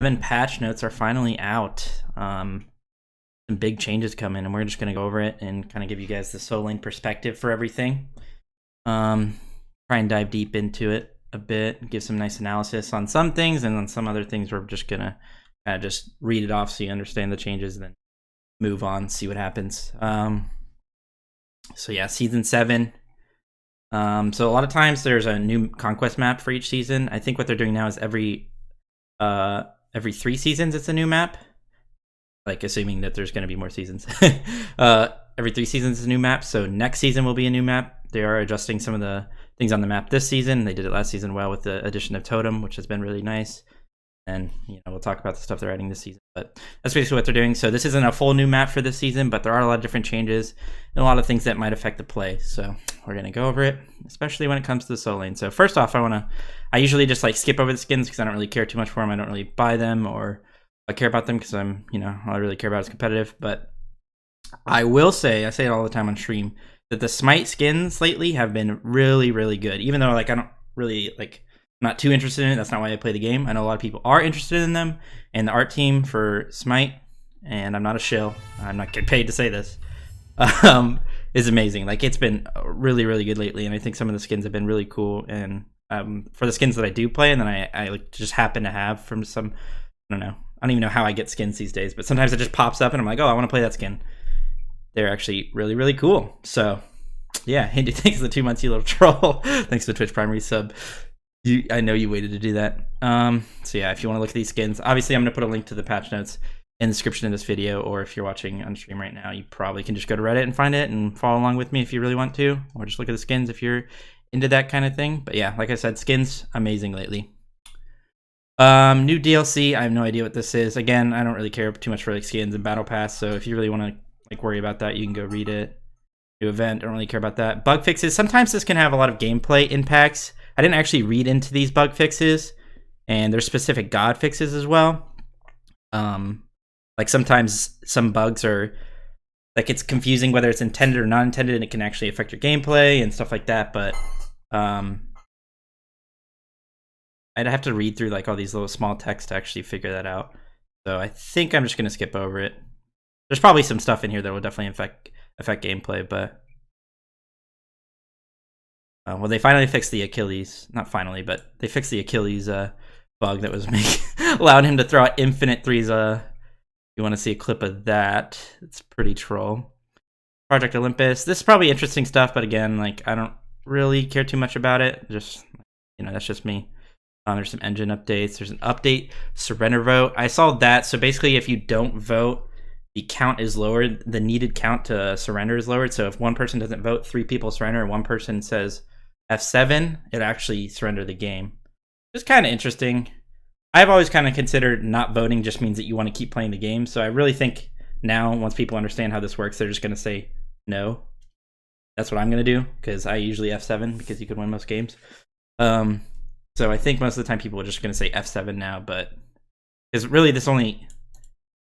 7 patch notes are finally out. Some big changes come in, and we're just going to go over it and kind of give you guys the solo lane perspective for everything. Try and dive deep into it a bit, give some nice analysis on some things, and on some other things we're just going to kind of just read it off so you understand the changes, and then move on, see what happens. So yeah, season 7. So a lot of times there's a new conquest map for each season. I think what they're doing now is every 3 seasons it's a new map, like assuming that there's going to be more seasons. Every 3 seasons is a new map, so next season will be a new map. They are adjusting some of the things on the map this season. They did it last season well with the addition of Totem, which has been really nice. And we'll talk about the stuff they're adding this season, but that's basically what they're doing. So this isn't a full new map for this season, but there are a lot of different changes and a lot of things that might affect the play. So we're gonna go over it, especially when it comes to the solo lane. So first off, I usually just like skip over the skins because I don't really care too much for them. I don't really buy them, or I care about them because all I really care about is competitive. But I will say, I say it all the time on stream, that the Smite skins lately have been really, really good. Even though I don't really I'm not too interested in it. That's not why I play the game. I know a lot of people are interested in them, and the art team for Smite, and I'm not a shill, I'm not getting paid to say this, is amazing. It's been really, really good lately, and I think some of the skins have been really cool. And for the skins that I do play, and then I just happen to have from some, I don't even know how I get skins these days, but sometimes it just pops up, and I'm like, oh, I want to play that skin. They're actually really, really cool. So yeah, Hindu, thanks for the 2 months, you little troll. Thanks for the Twitch primary sub. I know you waited to do that. So yeah, if you want to look at these skins, obviously I'm going to put a link to the patch notes in the description of this video, or if you're watching on stream right now, you probably can just go to Reddit and find it and follow along with me if you really want to, or just look at the skins if you're into that kind of thing. But yeah, like I said, skins, amazing lately. New DLC, I have no idea what this is. Again, I don't really care too much for skins and Battle Pass, so if you really want to worry about that, you can go read it. New event, don't really care about that. Bug fixes, sometimes this can have a lot of gameplay impacts. I didn't actually read into these bug fixes, and there's specific god fixes as well. Sometimes some bugs are it's confusing whether it's intended or not intended, and it can actually affect your gameplay and stuff like that. But I'd have to read through all these little small text to actually figure that out. So I think I'm just gonna skip over it. There's probably some stuff in here that will definitely affect gameplay, but well, they finally fixed the Achilles. Not finally, but they fixed the Achilles bug that was allowing him to throw out infinite threes. You want to see a clip of that? It's pretty troll. Project Olympus. This is probably interesting stuff, but again, I don't really care too much about it. Just that's just me. There's some engine updates. There's an update surrender vote. I saw that. So basically, if you don't vote, the count is lowered. The needed count to surrender is lowered. So if one person doesn't vote, 3 people surrender, and one person says F7, it actually surrender the game. It's kind of interesting. I've always kind of considered not voting just means that you want to keep playing the game. So I really think now, once people understand how this works, they're just going to say no. That's what I'm going to do, because I usually F7 because you can win most games. So I think most of the time people are just going to say F7 now, but because really this only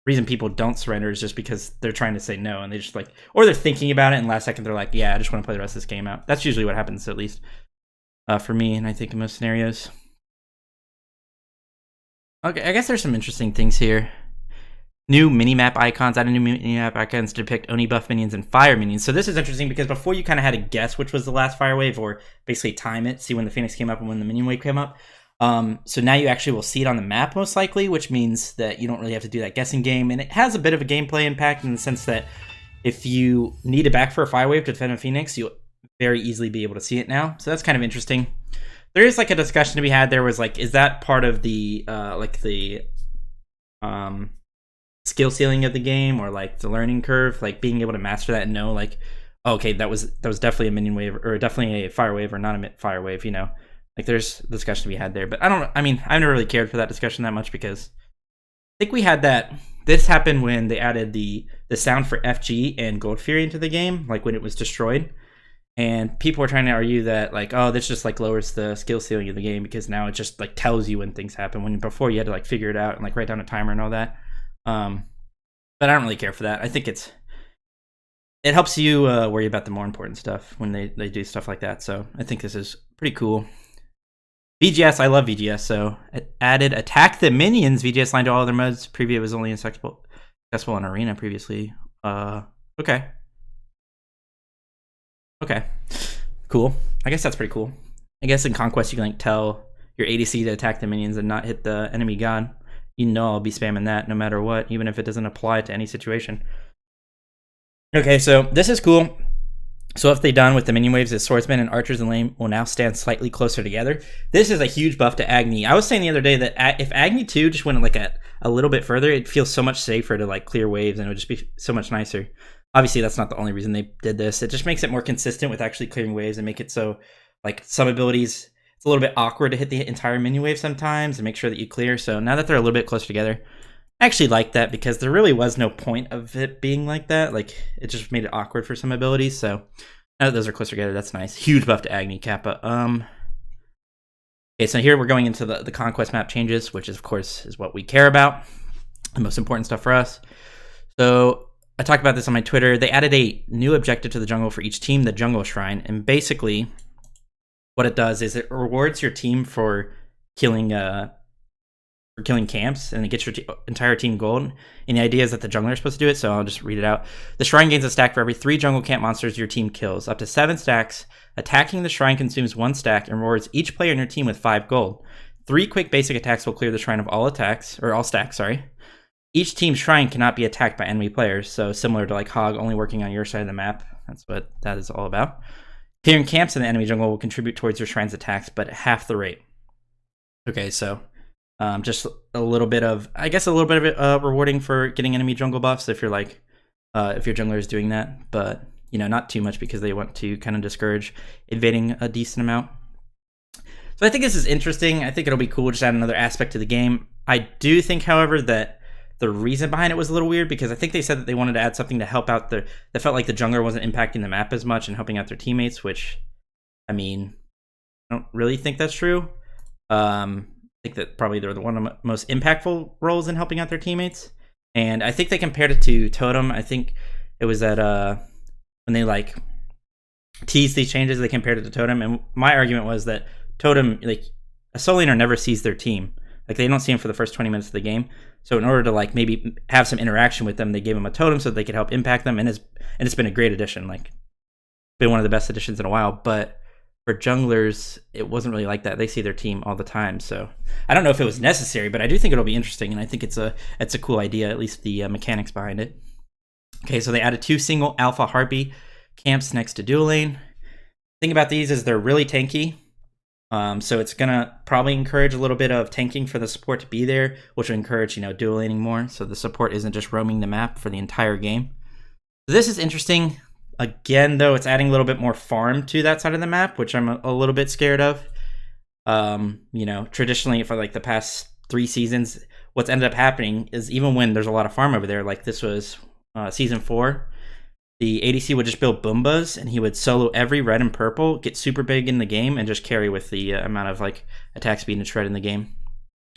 reason people don't surrender is just because they're trying to say no, and they just or they're thinking about it, and last second they're like, yeah, I just want to play the rest of this game out. That's usually what happens, at least for me, and I think in most scenarios. Okay, I guess there's some interesting things here. New minimap icons. Added new minimap icons to depict Oni buff minions and fire minions. So this is interesting because before you kind of had to guess which was the last fire wave, or basically time it, see when the Phoenix came up and when the minion wave came up. So now you actually will see it on the map most likely, which means that you don't really have to do that guessing game, and it has a bit of a gameplay impact in the sense that if you need it back for a fire wave to defend a Phoenix, you'll very easily be able to see it now. So that's kind of interesting. There is a discussion to be had. There was is that part of the skill ceiling of the game, or the learning curve, being able to master that and know okay, that was definitely a minion wave, or definitely a fire wave, or not a fire wave, there's discussion to be had there. But I've never really cared for that discussion that much, because I think we had that. This happened when they added the sound for FG and Gold Fury into the game, when it was destroyed. And people were trying to argue that oh, this just lowers the skill ceiling of the game, because now it just tells you when things happen, when before you had to figure it out and write down a timer and all that. But I don't really care for that. I think it helps you worry about the more important stuff when they do stuff like that. So I think this is pretty cool. VGS, I love VGS. So it added attack the minions VGS line to all other modes. Preview was only successful in arena previously. Okay. Okay. Cool. I guess that's pretty cool. I guess in Conquest you can like tell your ADC to attack the minions and not hit the enemy god. You know I'll be spamming that no matter what, even if it doesn't apply to any situation. Okay, so this is cool. So if they done with the minion waves, is swordsmen and archers and lane will now stand slightly closer together. This is a huge buff to Agni. I was saying the other day that if Agni 2 just went like a little bit further, it feels so much safer to like clear waves and it would just be so much nicer. Obviously, that's not the only reason they did this. It just makes it more consistent with actually clearing waves and make it so like some abilities, it's a little bit awkward to hit the entire minion wave sometimes and make sure that you clear. So now that they're a little bit closer together, I actually like that because there really was no point of it being like that. Like it just made it awkward for some abilities. So now that those are closer together, that's nice. Huge buff to Agni Kappa. Okay, so here we're going into the Conquest Map Changes, which is, of course, is what we care about. The most important stuff for us. So I talked about this on my Twitter. They added a new objective to the jungle for each team, the Jungle Shrine. And basically, what it does is it rewards your team for killing camps, and it gets your entire team gold. And the idea is that the jungler is supposed to do it, so I'll just read it out. The shrine gains a stack for every 3 jungle camp monsters your team kills. Up to 7 stacks. Attacking the shrine consumes 1 stack and rewards each player in your team with 5 gold. 3 quick basic attacks will clear the shrine of all attacks, or all stacks, sorry. Each team's shrine cannot be attacked by enemy players, so similar to like Hog, only working on your side of the map. That's what that is all about. Clearing camps in the enemy jungle will contribute towards your shrine's attacks, but at half the rate. Okay, so just a little bit of, I guess, a little bit of it rewarding for getting enemy jungle buffs if you're like, if your jungler is doing that, but you know, not too much because they want to kind of discourage invading a decent amount. So I think this is interesting. I think it'll be cool just to add another aspect to the game. I do think, however, that the reason behind it was a little weird because I think they said that they wanted to add something to help out that felt like the jungler wasn't impacting the map as much and helping out their teammates, which, I mean, I don't really think that's true. I think that probably they're one of the most impactful roles in helping out their teammates. And I think they compared it to Totem. I think it was at when they like teased these changes, they compared it to Totem. And my argument was that Totem, like a solo laner never sees their team. Like they don't see him for the first 20 minutes of the game. So in order to like maybe have some interaction with them, they gave him a totem so that they could help impact them. And it's been a great addition. Like been one of the best additions in a while. But for junglers, it wasn't really like that. They see their team all the time. So I don't know if it was necessary, but I do think it'll be interesting. And I think it's a cool idea, at least the mechanics behind it. Okay, so they added 2 single alpha harpy camps next to dual lane. The thing about these is they're really tanky. So it's gonna probably encourage a little bit of tanking for the support to be there, which will encourage, dual laning more. So the support isn't just roaming the map for the entire game. So this is interesting. Again, though, it's adding a little bit more farm to that side of the map, which I'm a little bit scared of. Traditionally for like the past 3 seasons, what's ended up happening is even when there's a lot of farm over there, like this was season 4, the ADC would just build Boombas, and he would solo every red and purple, get super big in the game, and just carry with the amount of like attack speed and shred in the game.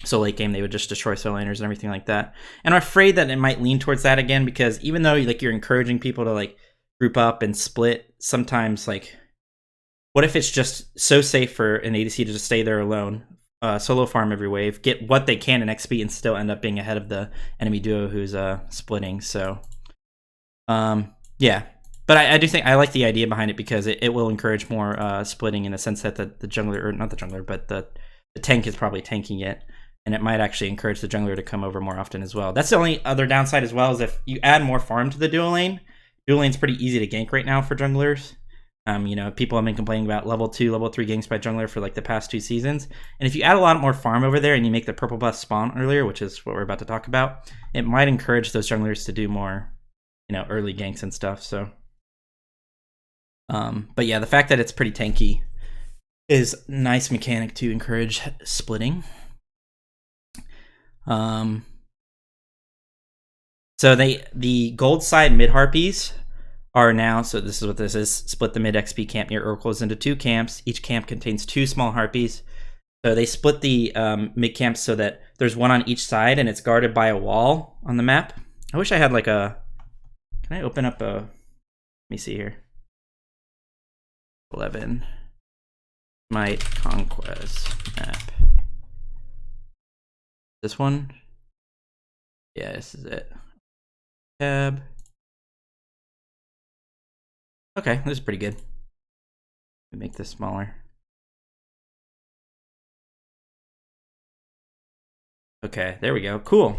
So late game, they would just destroy solo laners and everything like that. And I'm afraid that it might lean towards that again, because even though like you're encouraging people to like group up and split, sometimes like, what if it's just so safe for an ADC to just stay there alone, solo farm every wave, get what they can in XP, and still end up being ahead of the enemy duo who's splitting. So, yeah, but I do think I like the idea behind it because it will encourage more splitting in the sense that the jungler, or not the jungler, but the tank is probably tanking it, and it might actually encourage the jungler to come over more often as well. That's the only other downside as well, is if you add more farm to the dual lane's pretty easy to gank right now for junglers. People have been complaining about level 2, level 3 ganks by jungler for like the past 2 seasons. And if you add a lot more farm over there and you make the purple buff spawn earlier, which is what we're about to talk about, it might encourage those junglers to do more, early ganks and stuff. So, but yeah, the fact that it's pretty tanky is a nice mechanic to encourage splitting. So the gold side mid harpies are now, so this is what this is, split the mid XP camp near oracles into 2 camps. Each camp contains 2 small harpies. So they split the mid camps so that there's one on each side and it's guarded by a wall on the map. I wish I had like a, can I open up a, let me see here. 11. Might Conquest Map. This one? Yeah, this is it. Tab. Okay, this is pretty good. Let me make this smaller. Okay, there we go. Cool.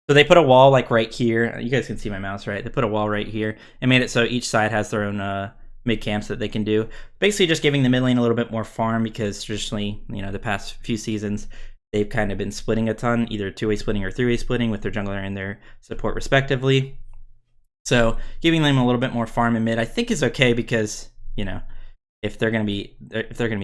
So they put a wall like right here. You guys can see my mouse, right? They put a wall right here and made it so each side has their own mid camps that they can do. Basically just giving the mid lane a little bit more farm, because traditionally, you know, the past few seasons, they've kind of been splitting a ton, either two-way splitting or three-way splitting with their jungler and their support respectively. So giving them a little bit more farm in mid, I think, is okay, because, you know, if they're gonna be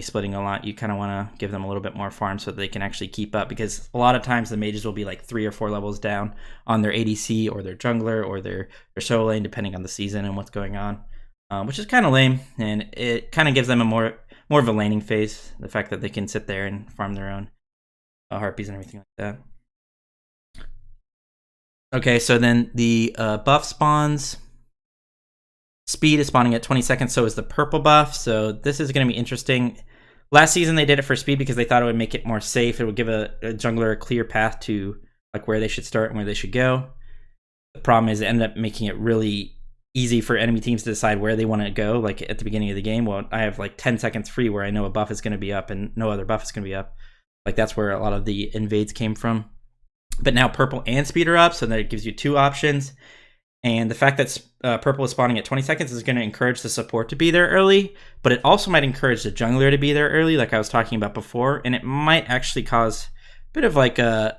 splitting a lot, you kind of want to give them a little bit more farm so that they can actually keep up, because a lot of times the mages will be like 3 or 4 levels down on their ADC or their jungler or their solo lane, depending on the season and what's going on, which is kind of lame, and it kind of gives them a more of a laning phase. The fact that they can sit there and farm their own harpies and everything like that. Okay, so then the buff spawns. Speed is spawning at 20 seconds, so is the purple buff. So this is going to be interesting. Last season they did it for speed because they thought it would make it more safe. It would give a jungler a clear path to like where they should start and where they should go. The problem is it ended up making it really easy for enemy teams to decide where they want to go, like at the beginning of the game. Well, I have like 10 seconds free where I know a buff is going to be up and no other buff is going to be up. Like that's where a lot of the invades came from. But now purple and speed are up, so that it gives you 2 options. And the fact that purple is spawning at 20 seconds is going to encourage the support to be there early, but it also might encourage the jungler to be there early, like I was talking about before, and it might actually cause a bit of like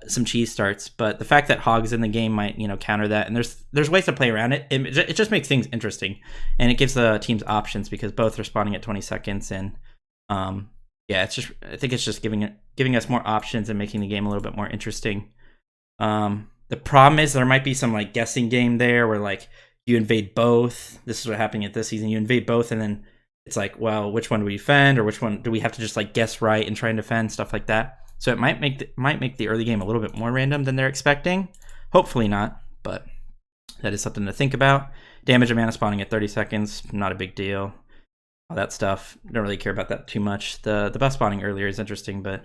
some cheese starts. But the fact that Hog's in the game might, you know, counter that, and there's ways to play around it. It just makes things interesting, and it gives the teams options because both are spawning at 20 seconds, and yeah, I think it's just giving us more options and making the game a little bit more interesting. The problem is there might be some like guessing game there where like you invade both. This is what happened at this season. You invade both and then it's like, well, which one do we defend, or which one do we have to just like guess right and try and defend, stuff like that. So it might make the early game a little bit more random than they're expecting. Hopefully not, but that is something to think about. Damage and mana spawning at 30 seconds, not a big deal. All that stuff, don't really care about that too much. The buff spawning earlier is interesting, but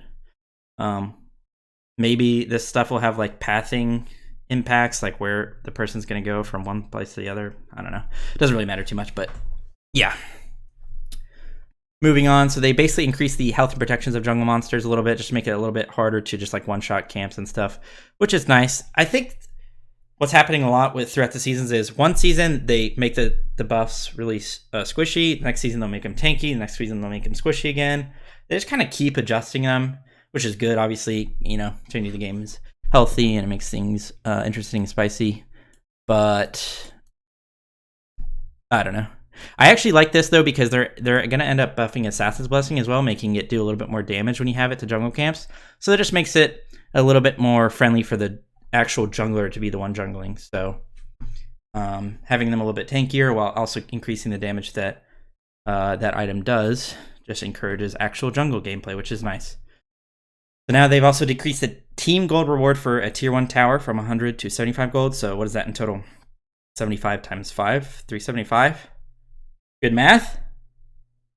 maybe this stuff will have like pathing impacts, like where the person's going to go from one place to the other. I don't know. It doesn't really matter too much, but yeah. Moving on, so they basically increase the health and protections of jungle monsters a little bit, just to make it a little bit harder to just like one-shot camps and stuff, which is nice. I think what's happening a lot throughout the seasons is one season they make the buffs really squishy. Next season they'll make them tanky. Next season they'll make them squishy again. They just kind of keep adjusting them, which is good. Obviously, you know, changing the game is healthy and it makes things interesting and spicy. But I don't know. I actually like this though because they're going to end up buffing Assassin's Blessing as well, making it do a little bit more damage when you have it to jungle camps. So that just makes it a little bit more friendly for the actual jungler to be the one jungling. So having them a little bit tankier while also increasing the damage that that item does just encourages actual jungle gameplay, which is nice. So now they've also decreased the team gold reward for a tier 1 tower from 100 to 75 gold. So what is that in total? 75 times 5, 375. Good math?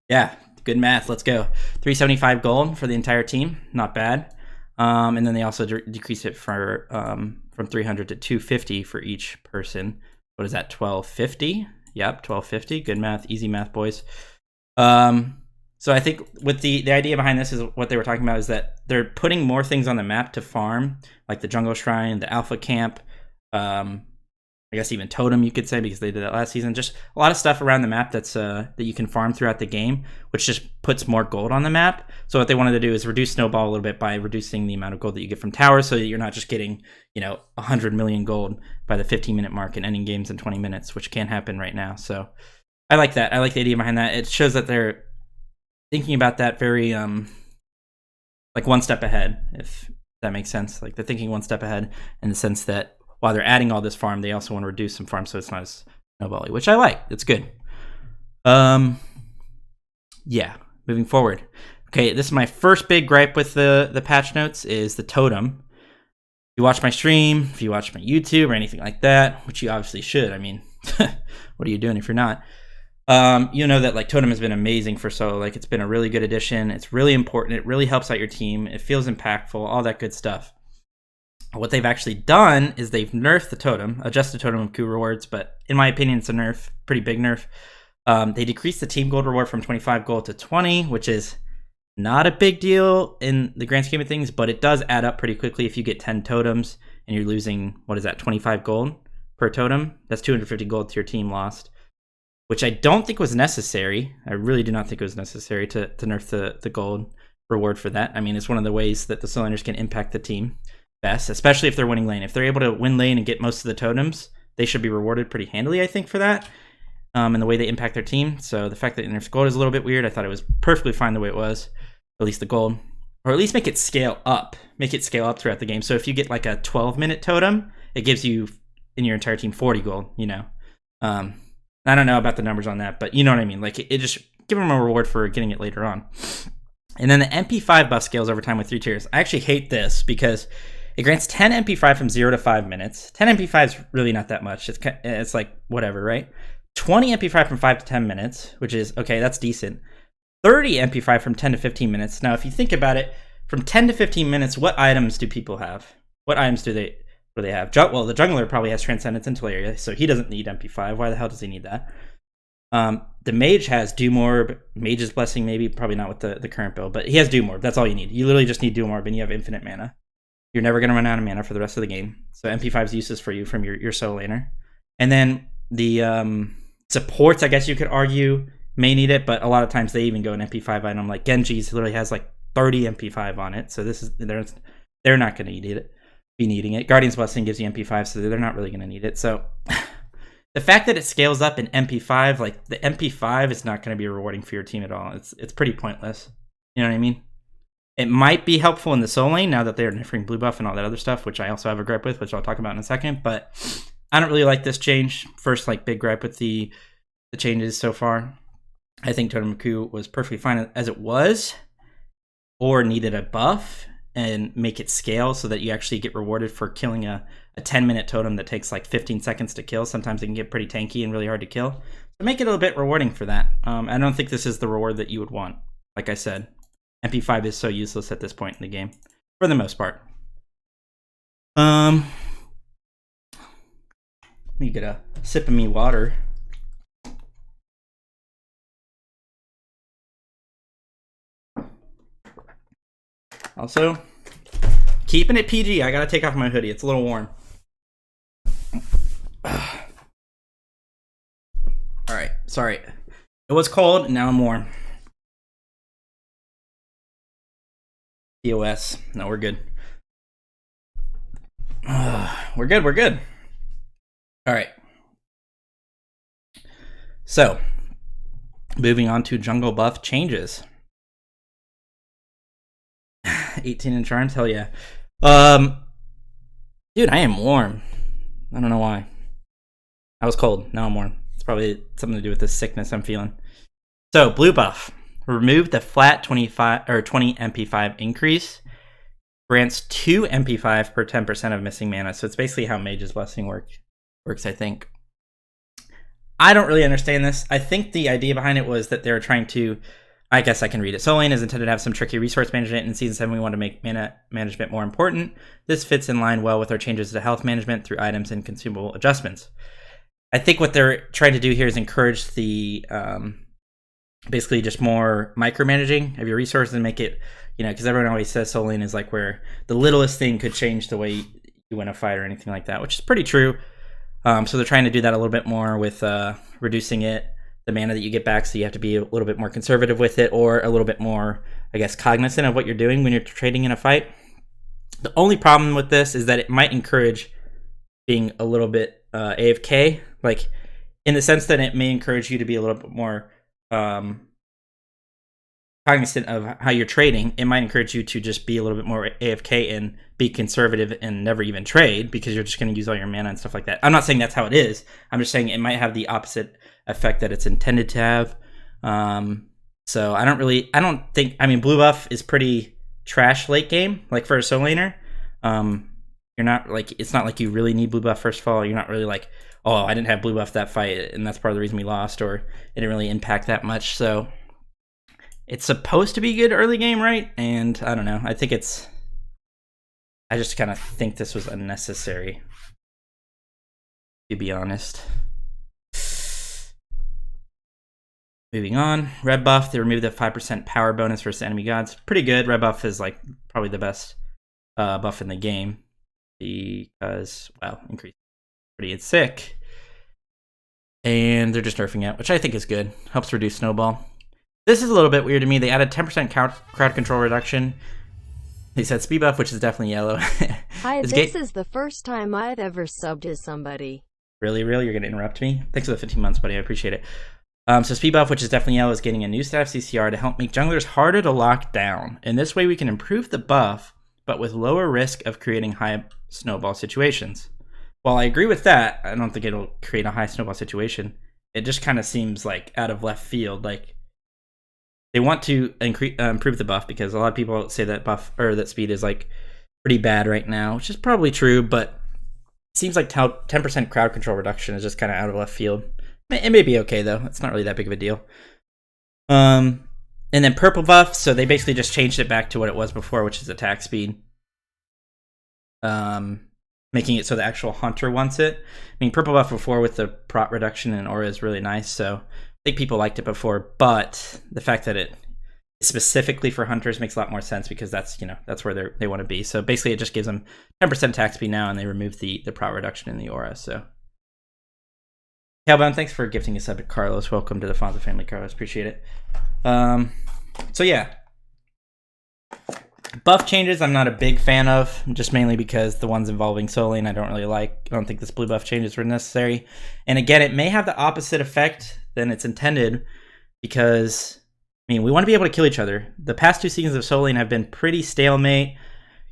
Yeah, good math. Let's go. 375 gold for the entire team. Not bad. And then they also decreased it for from 300 to 250 for each person. What is that? 1250? Yep, 1250. Good math. Easy math, boys. So I think with the idea behind this is what they were talking about is that they're putting more things on the map to farm, like the Jungle Shrine, the Alpha Camp, I guess even Totem, you could say, because they did that last season. Just a lot of stuff around the map that's that you can farm throughout the game, which just puts more gold on the map. So what they wanted to do is reduce Snowball a little bit by reducing the amount of gold that you get from towers, so that you're not just getting, you know, 100 million gold by the 15-minute mark and ending games in 20 minutes, which can't happen right now. So I like that. I like the idea behind that. It shows that they're thinking about that very like one step ahead, if that makes sense. Like they're thinking one step ahead in the sense that while they're adding all this farm, they also want to reduce some farm so it's not as snowbally, which I like. It's good. Yeah, moving forward. Okay, this is my first big gripe with the patch notes is the totem. If you watch my stream, if you watch my YouTube or anything like that, which you obviously should. I mean, what are you doing if you're not? You know that like Totem has been amazing for solo. Like it's been a really good addition. It's really important. It really helps out your team. It feels impactful. All that good stuff. What they've actually done is they've nerfed the Totem, adjusted Totem of coup rewards, but in my opinion, it's a nerf, pretty big nerf. They decreased the team gold reward from 25 gold to 20, which is not a big deal in the grand scheme of things, but it does add up pretty quickly if you get 10 totems and you're losing, what is that, 25 gold per totem? That's 250 gold to your team lost, which I don't think was necessary. I really do not think it was necessary to nerf the gold reward for that. I mean, it's one of the ways that the solo laners can impact the team best, especially if they're winning lane. If they're able to win lane and get most of the totems, they should be rewarded pretty handily, I think, for that, and the way they impact their team. So the fact that nerfs gold is a little bit weird. I thought it was perfectly fine the way it was, at least the gold, or at least make it scale up. Make it scale up throughout the game. So if you get like a 12-minute totem, it gives you in your entire team 40 gold. You know, I don't know about the numbers on that, but you know what I mean. Like it just give them a reward for getting it later on. And then the MP5 buff scales over time with 3 tiers. I actually hate this because it grants 10 MP5 from 0 to 5 minutes. 10 MP5 is really not that much. It's like whatever, right? 20 MP5 from 5 to 10 minutes, which is, okay, that's decent. 30 MP5 from 10 to 15 minutes. Now, if you think about it, from 10 to 15 minutes, what items do people have? What items do they have? Well, the jungler probably has Transcendence and Teleria, so he doesn't need MP5. Why the hell does he need that? The mage has Doom Orb, Mage's Blessing maybe, probably not with the current build, but he has Doom Orb. That's all you need. You literally just need Doom Orb and you have infinite mana. You're never going to run out of mana for the rest of the game. So MP5 is useless for you from your solo laner. And then the supports, I guess you could argue, may need it, but a lot of times they even go an MP5 item. Like Genji's literally has like 30 MP5 on it, so they're not going to be needing it. Guardian's Blessing gives you MP5, so they're not really going to need it. So the fact that it scales up in MP5, like the MP5 is not going to be rewarding for your team at all. It's pretty pointless. You know what I mean? It might be helpful in the solo lane now that they're nerfing blue buff and all that other stuff, which I also have a gripe with, which I'll talk about in a second. But I don't really like this change. First, like big gripe with the changes so far. I think Totem of Coup was perfectly fine as it was, or needed a buff and make it scale so that you actually get rewarded for killing a 10-minute totem that takes like 15 seconds to kill. Sometimes it can get pretty tanky and really hard to kill. So make it a little bit rewarding for that. I don't think this is the reward that you would want. Like I said, MP5 is so useless at this point in the game, for the most part. Let me get a sip of me water. Also, keeping it PG. I gotta take off my hoodie. It's a little warm. Alright, sorry. It was cold, and now I'm warm. POS. No, we're good. We're good. Alright. So, moving on to jungle buff changes. 18 in charms, hell yeah. Dude, I am warm. I don't know why. I was cold, now I'm warm. It's probably something to do with this sickness I'm feeling. So, blue buff. Remove the flat 25 or 20 MP5 increase. Grants 2 MP5 per 10% of missing mana. So it's basically how Mage's Blessing works, I think. I don't really understand this. I think the idea behind it was that they were trying to, I guess I can read it. Solo lane is intended to have some tricky resource management. In Season 7, we want to make mana management more important. This fits in line well with our changes to health management through items and consumable adjustments. I think what they're trying to do here is encourage the, basically just more micromanaging of your resources and make it, because everyone always says solo lane is like where the littlest thing could change the way you win a fight or anything like that, which is pretty true. So they're trying to do that a little bit more with reducing the mana that you get back, so you have to be a little bit more conservative with it, or a little bit more, I guess, cognizant of what you're doing when you're trading in a fight. The only problem with this is that it might encourage being a little bit AFK, like in the sense that it may encourage you to be a little bit more cognizant of how you're trading. It might encourage you to just be a little bit more AFK and be conservative and never even trade because you're just going to use all your mana and stuff like that. I'm not saying that's how it is. I'm just saying it might have the opposite effect that it's intended to have. So I don't think, blue buff is pretty trash late game, like for a solo laner. You're not like, it's not like you really need blue buff first of all. You're not really like, oh, I didn't have blue buff that fight, and that's part of the reason we lost, or it didn't really impact that much. So it's supposed to be good early game, right? And I don't know. I just kind of think this was unnecessary, to be honest. Moving on, red buff, they removed the 5% power bonus versus enemy gods. Pretty good. Red buff is like probably the best buff in the game because, well, increase pretty sick. And they're just nerfing it, which I think is good. Helps reduce snowball. This is a little bit weird to me. They added 10% crowd control reduction. They said speed buff, which is definitely yellow. Hi, this is the first time I've ever subbed to somebody. Really? You're going to interrupt me? Thanks for the 15 months, buddy. I appreciate it. So speed buff, which is definitely yellow, is getting a new staff CCR to help make junglers harder to lock down. In this way, we can improve the buff, but with lower risk of creating high snowball situations. While I agree with that, I don't think it'll create a high snowball situation. It just kind of seems like out of left field. Like they want to improve the buff because a lot of people say that buff or that speed is like pretty bad right now, which is probably true, but it seems like 10% crowd control reduction is just kind of out of left field. It may be okay though. It's not really that big of a deal. And then purple buff. So they basically just changed it back to what it was before, which is attack speed. Making it so the actual hunter wants it. I mean, purple buff before with the prot reduction and aura is really nice. So I think people liked it before, but the fact that it is specifically for hunters makes a lot more sense because that's, that's where they want to be. So basically it just gives them 10% attack speed now, and they remove the prot reduction in the aura. So Hellbound, thanks for gifting a sub to Carlos. Welcome to the Fonza family, Carlos. Appreciate it. So yeah. Buff changes I'm not a big fan of, just mainly because the ones involving Soul Lane I don't really like. I don't think this blue buff changes were necessary. And again, it may have the opposite effect than it's intended because, I mean, we want to be able to kill each other. The past 2 seasons of Soul Lane have been pretty stalemate.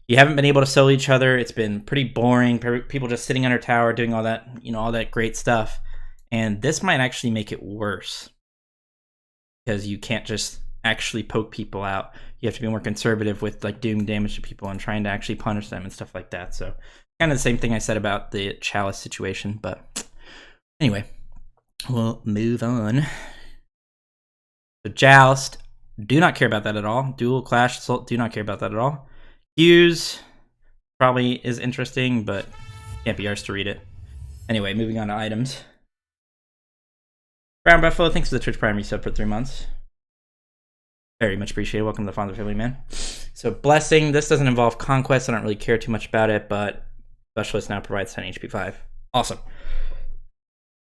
You haven't been able to solo each other. It's been pretty boring. People just sitting under tower doing all that, all that great stuff. And this might actually make it worse because you can't just actually poke people out. You have to be more conservative with like doing damage to people and trying to actually punish them and stuff like that. So kind of the same thing I said about the Chalice situation. But anyway, we'll move on. So Joust, do not care about that at all. Dual Clash Assault, do not care about that at all. Hughes probably is interesting, but can't be arsed to read it. Anyway, moving on to items. Brown Buffalo, thanks for the Twitch Prime resub for 3 months. Very much appreciated. Welcome to the Fonza family, man. So Blessing, this doesn't involve Conquest. I don't really care too much about it, but Specialist now provides 10 HP 5. Awesome.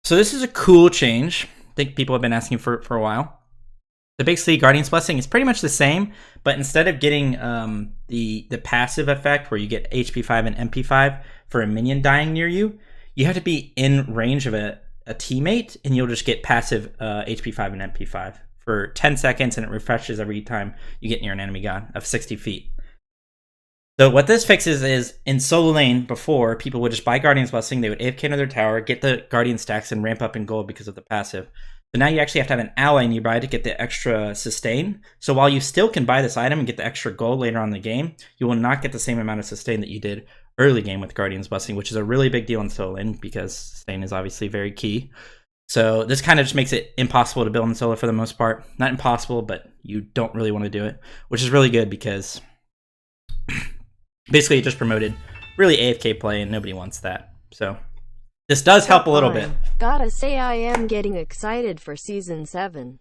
So this is a cool change. I think people have been asking for a while. So basically, Guardian's Blessing is pretty much the same, but instead of getting the passive effect where you get HP 5 and MP 5 for a minion dying near you, you have to be in range of a teammate, and you'll just get passive HP 5 and MP 5 for 10 seconds, and it refreshes every time you get near an enemy god of 60 feet. So what this fixes is, in solo lane before, people would just buy Guardian's Blessing, they would AFK into their tower, get the Guardian stacks, and ramp up in gold because of the passive. So now you actually have to have an ally nearby to get the extra sustain. So while you still can buy this item and get the extra gold later on in the game, you will not get the same amount of sustain that you did early game with Guardian's Blessing, which is a really big deal in solo lane because sustain is obviously very key. So this kind of just makes it impossible to build in solo for the most part. Not impossible, but you don't really want to do it, which is really good because basically it just promoted really AFK play and nobody wants that. So this does help a little bit. Gotta say I am getting excited for Season 7.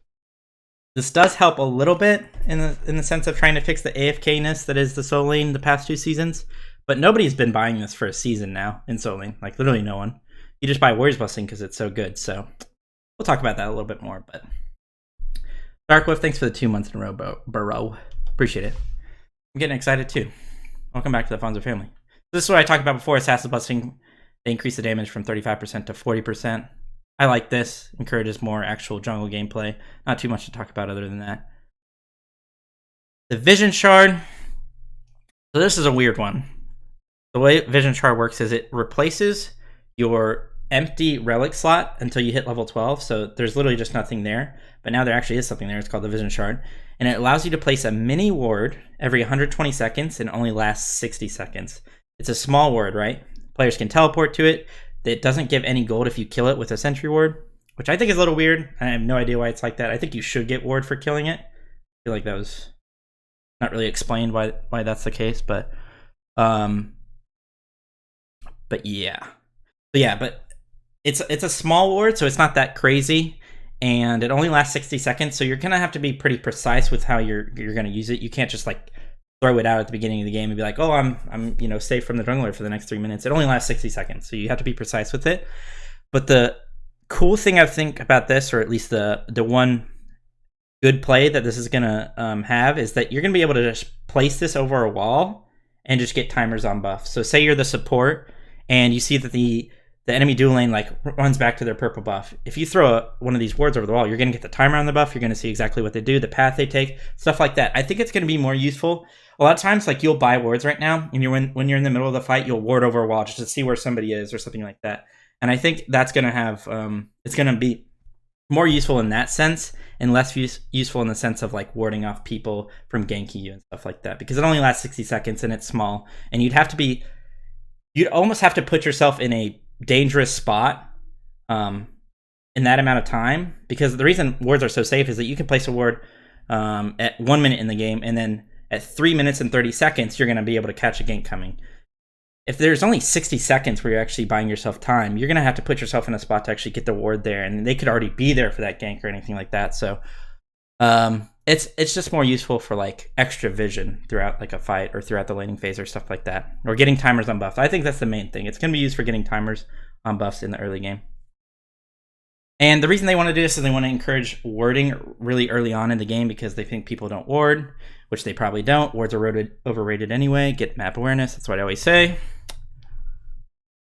This does help a little bit in the sense of trying to fix the AFK-ness that is the solo lane the past 2 seasons. But nobody's been buying this for a season now in solo lane. Like literally no one. You just buy Warrior's Blessing because it's so good. So we'll talk about that a little bit more. But Darkwolf, thanks for the 2 months in a row, bro. Appreciate it. I'm getting excited too. Welcome back to the Fonzo family. This is what I talked about before. Assassin's Blessing. They increase the damage from 35% to 40%. I like this. Encourages more actual jungle gameplay. Not too much to talk about other than that. The Vision Shard. So this is a weird one. The way Vision Shard works is it replaces your empty relic slot until you hit level 12. So there's literally just nothing there. But now there actually is something there. It's called the Vision Shard. And it allows you to place a mini ward every 120 seconds and only lasts 60 seconds. It's a small ward, right? Players can teleport to it. It doesn't give any gold if you kill it with a sentry ward, which I think is a little weird. I have no idea why it's like that. I think you should get ward for killing it. I feel like that was not really explained why that's the case, but yeah. But it's a small ward, so it's not that crazy, and it only lasts 60 seconds, so you're gonna have to be pretty precise with how you're gonna use it. You can't just like throw it out at the beginning of the game and be like, oh, I'm safe from the jungler for the next 3 minutes. It only lasts 60 seconds, so you have to be precise with it. But the cool thing I think about this, or at least the one good play that this is gonna have, is that you're gonna be able to just place this over a wall and just get timers on buff. So say you're the support and you see that the enemy dual lane like runs back to their purple buff. If you throw one of these wards over the wall, you're going to get the timer on the buff. You're going to see exactly what they do, the path they take, stuff like that. I think it's going to be more useful. A lot of times, like you'll buy wards right now, and when you're in the middle of the fight, you'll ward over a wall just to see where somebody is or something like that. And I think that's going to have it's going to be more useful in that sense, and less useful in the sense of like warding off people from ganking you and stuff like that, because it only lasts 60 seconds and it's small, and you'd almost have to put yourself in a dangerous spot in that amount of time, because the reason wards are so safe is that you can place a ward at 1 minute in the game, and then at 3 minutes and 30 seconds you're going to be able to catch a gank coming. If there's only 60 seconds where you're actually buying yourself time, you're going to have to put yourself in a spot to actually get the ward there, and they could already be there for that gank or anything like that. So it's just more useful for like extra vision throughout like a fight or throughout the laning phase or stuff like that, or getting timers on buff. I think that's the main thing. It's going to be used for getting timers on buffs in the early game. And the reason they want to do this is they want to encourage warding really early on in the game, because they think people don't ward, which they probably don't. Wards are overrated anyway. Get map awareness. That's what I always say.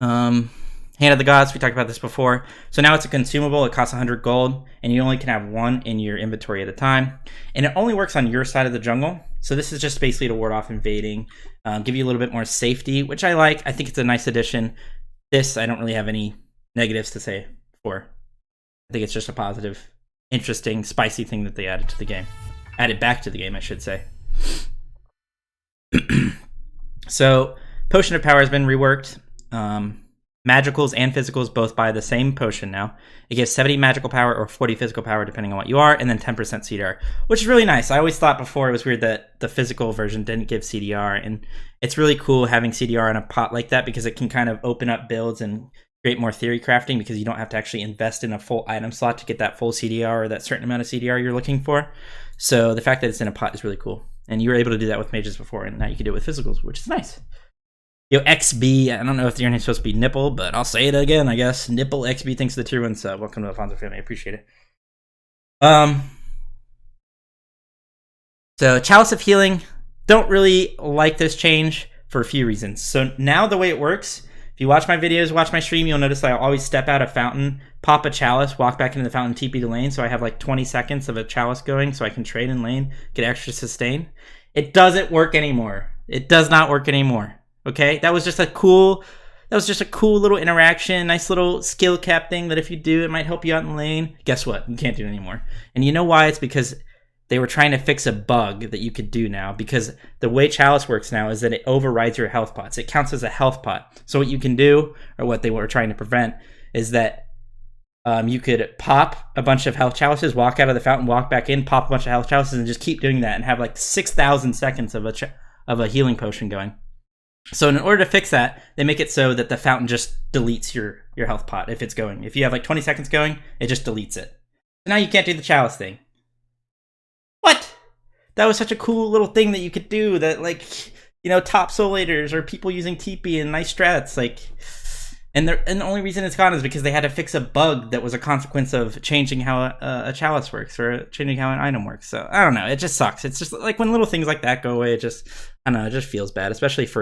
Hand of the Gods, we talked about this before. So now it's a consumable. It costs 100 gold, and you only can have one in your inventory at a time. And it only works on your side of the jungle. So this is just basically to ward off invading, give you a little bit more safety, which I like. I think it's a nice addition. This, I don't really have any negatives to say for. I think it's just a positive, interesting, spicy thing that they added to the game. Added back to the game, I should say. So, Potion of Power has been reworked. Magicals and physicals both buy the same potion now. It gives 70 magical power or 40 physical power depending on what you are, and then 10% CDR, which is really nice. I always thought before it was weird that the physical version didn't give CDR, and it's really cool having CDR in a pot like that, because it can kind of open up builds and create more theory crafting, because you don't have to actually invest in a full item slot to get that full CDR or that certain amount of CDR you're looking for. So the fact that it's in a pot is really cool. And you were able to do that with mages before, and now you can do it with physicals, which is nice. Yo, XB, I don't know if your name's supposed to be Nipple, but I'll say it again, I guess. Nipple XB, thanks for the tier 1 sub. Welcome to the Alfonso family, I appreciate it. So Chalice of Healing, don't really like this change for a few reasons. So now the way it works, if you watch my videos, watch my stream, you'll notice that I always step out a fountain, pop a chalice, walk back into the fountain, TP to lane, so I have like 20 seconds of a chalice going, so I can trade in lane, get extra sustain. It doesn't work anymore. It does not work anymore. Okay, that was just a cool little interaction, nice little skill cap thing that if you do, it might help you out in lane. Guess what? You can't do it anymore. And you know why? It's because they were trying to fix a bug that you could do now, because the way Chalice works now is that it overrides your health pots. It counts as a health pot. So what you can do, or what they were trying to prevent, is that you could pop a bunch of health chalices, walk out of the fountain, walk back in, pop a bunch of health chalices, and just keep doing that and have like 6,000 seconds of a healing potion going. So in order to fix that, they make it so that the fountain just deletes your health pot if it's going. If you have like 20 seconds going, it just deletes it. So now you can't do the chalice thing. What? That was such a cool little thing that you could do that, like, you know, top solators or people using TP and nice strats, like, and the only reason it's gone is because they had to fix a bug that was a consequence of changing how a chalice works or changing how an item works. So I don't know, it just sucks. It's just like when little things like that go away, it just, I don't know, it just feels bad, especially if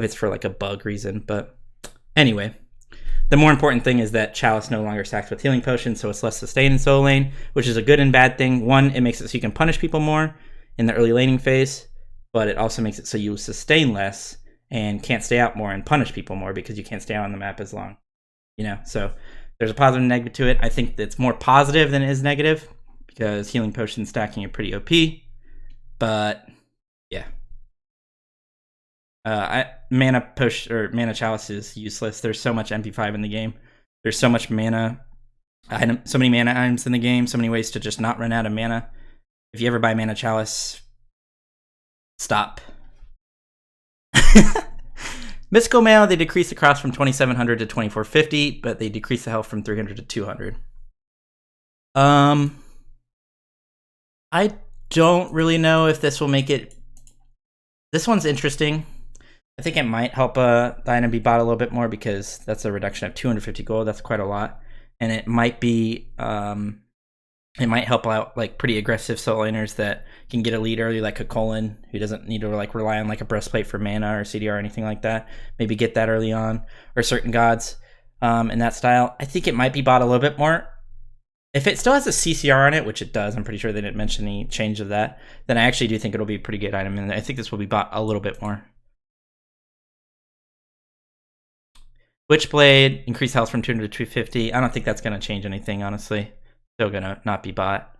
it's for like a bug reason. But anyway, the more important thing is that Chalice no longer stacks with healing potions, so it's less sustained in solo lane, which is a good and bad thing. One, it makes it so you can punish people more in the early laning phase, but it also makes it so you sustain less and can't stay out more and punish people more because you can't stay out on the map as long. You know, so there's a positive and negative to it. I think it's more positive than it is negative, because healing potion stacking are pretty OP, but yeah. Mana push or mana chalice is useless. There's so much MP5 in the game. There's so much mana so many mana items in the game, so many ways to just not run out of mana. If you ever buy mana chalice, stop. Mystical Mail, they decrease the cost from 2700 to 2450, but they decrease the health from 300 to 200. I don't really know if this will make it. This one's interesting. I think it might help the item be bought a little bit more because that's a reduction of 250 gold. That's quite a lot, and it might be it might help out like pretty aggressive soul laners that can get a lead early, like Kakoen, who doesn't need to like rely on like a breastplate for mana or CDR or anything like that. Maybe get that early on, or certain gods in that style. I think it might be bought a little bit more. If it still has a CCR on it, which it does, I'm pretty sure they didn't mention any change of that, then I actually do think it'll be a pretty good item, and I think this will be bought a little bit more. Witchblade, increased health from 200 to 250. I don't think that's going to change anything, honestly. Still going to not be bought.